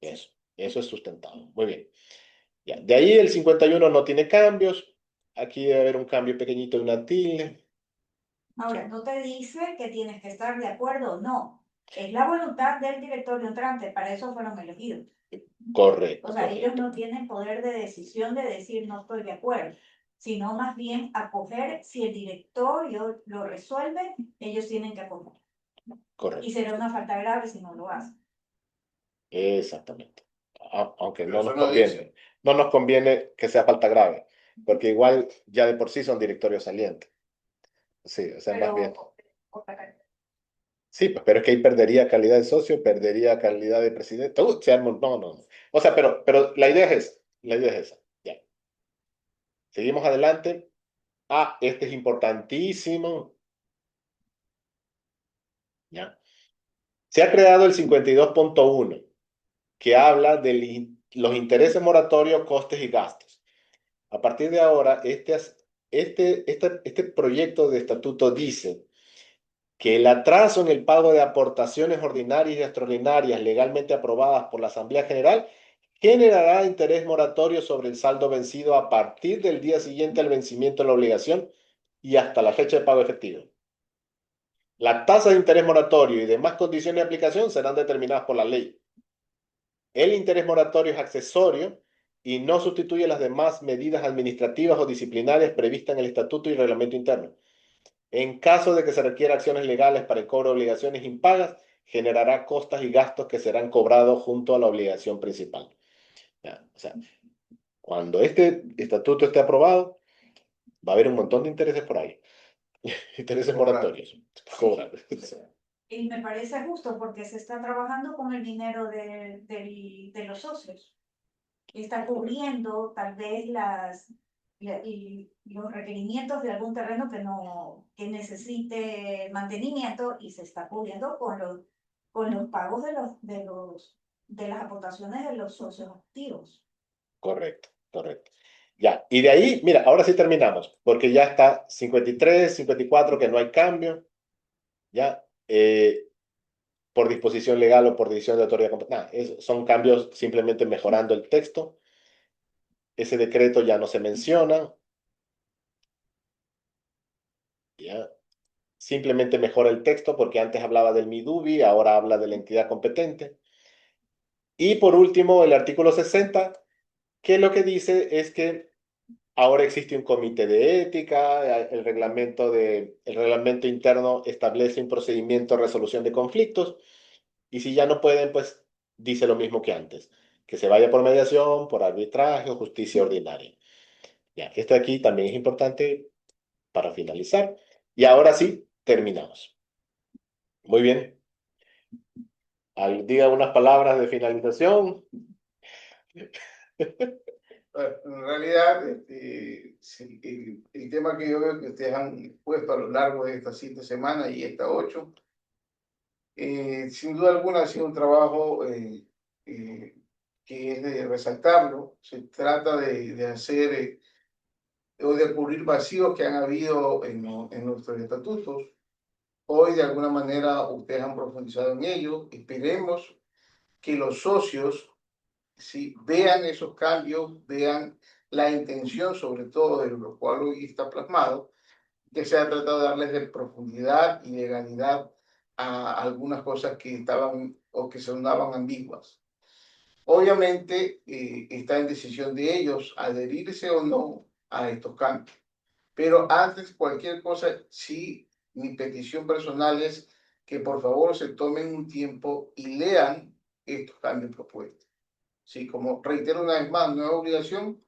Eso es sustentado. Muy bien. Ya, de ahí el 51 no tiene cambios. Aquí debe haber un cambio pequeñito de una tilde. Ahora, no te dice que tienes que estar de acuerdo o no. Es la voluntad del directorio entrante, para eso fueron elegidos. Correcto. O sea, correcto. ellos no tienen poder de decisión de decir no estoy de acuerdo, sino más bien acoger, si el directorio lo resuelve, ellos tienen que acoger. Correcto. Y será una falta grave si no lo hacen. Exactamente. Aunque Pero no eso nos no conviene. dice. No nos conviene que sea falta grave, porque igual ya de por sí son directorios salientes. Sí, o sea, más bien. Pero, Sí, pues, pero es que ahí perdería calidad de socio, perdería calidad de presidente. Todo se arma- no, no. O sea, pero la idea es esa. La idea es esa. Ya. Seguimos adelante. Ah, este es importantísimo. Ya. Se ha creado el 52.1, que habla de los intereses moratorios, costes y gastos. A partir de ahora, este proyecto de estatuto dice que el atraso en el pago de aportaciones ordinarias y extraordinarias legalmente aprobadas por la Asamblea General generará interés moratorio sobre el saldo vencido a partir del día siguiente al vencimiento de la obligación y hasta la fecha de pago efectivo. La tasa de interés moratorio y demás condiciones de aplicación serán determinadas por la ley. El interés moratorio es accesorio y no sustituye las demás medidas administrativas o disciplinarias previstas en el Estatuto y Reglamento Interno. En caso de que se requiera acciones legales para el cobro de obligaciones impagas, generará costas y gastos que serán cobrados junto a la obligación principal. Ya, o sea, cuando este estatuto esté aprobado, va a haber un montón de intereses por ahí. Intereses Cobrar. moratorios. Cobrar. Y me parece justo porque se está trabajando con el dinero de los socios. Está cubriendo tal vez y los requerimientos de algún terreno que necesite mantenimiento y se está cubriendo con los pagos de las aportaciones de los socios activos. Correcto, correcto. Ya, y de ahí, mira, ahora sí terminamos, porque ya está 53, 54, que no hay cambio, ya, por disposición legal o por decisión de autoridad competente. Son cambios simplemente mejorando el texto. Ese decreto ya no se menciona, ya. Simplemente mejora el texto porque antes hablaba del MIDUBI, ahora habla de la entidad competente. Y por último, el artículo 60, que lo que dice es que ahora existe un comité de ética, el reglamento interno establece un procedimiento de resolución de conflictos, y si ya no pueden, pues dice lo mismo que antes, que se vaya por mediación, por arbitraje o justicia ordinaria. Ya, esto aquí también es importante para finalizar. Y ahora sí, terminamos. Muy bien. Diga unas palabras de finalización. En realidad, sí, el tema que yo veo que ustedes han expuesto a lo largo de estas 7 semanas y estas 8, sin duda alguna ha sido un trabajo que es de resaltarlo. Se trata de hacer o de cubrir vacíos que han habido en nuestros estatutos. Hoy, de alguna manera, ustedes han profundizado en ello. Esperemos que los socios, sí, vean esos cambios, vean la intención, sobre todo de lo cual hoy está plasmado, que se ha tratado de darles de profundidad y legalidad a algunas cosas que estaban o que sonaban ambiguas. Obviamente, está en decisión de ellos adherirse o no a estos cambios. Pero antes, cualquier cosa, sí, mi petición personal es que por favor se tomen un tiempo y lean estos cambios propuestos. Sí, como reitero una vez más, no es obligación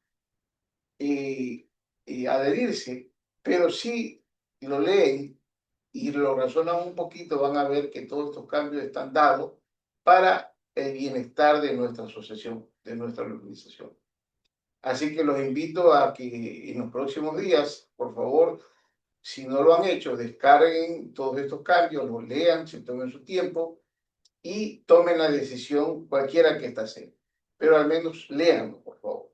adherirse, pero si lo leen y lo razonan un poquito, van a ver que todos estos cambios están dados para el bienestar de nuestra asociación, de nuestra organización. Así que los invito a que en los próximos días, por favor, si no lo han hecho, descarguen todos estos cambios, los lean, se tomen su tiempo y tomen la decisión cualquiera que ésta sea. Pero al menos léanlo, por favor.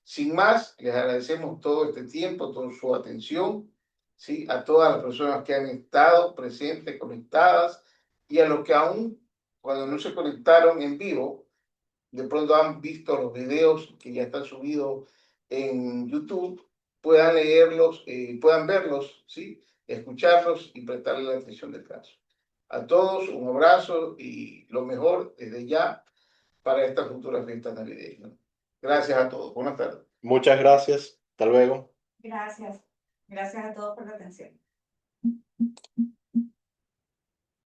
Sin más, les agradecemos todo este tiempo, toda su atención, ¿sí? A todas las personas que han estado presentes, conectadas, y a los que aún, cuando no se conectaron en vivo, de pronto han visto los videos que ya están subidos en YouTube, puedan leerlos, puedan verlos, ¿sí? Escucharlos y prestarle la atención del caso. A todos un abrazo y lo mejor desde ya para esta futura fiesta navideña. Gracias a todos. Buenas tardes. Muchas gracias. Hasta luego. Gracias. Gracias a todos por la atención.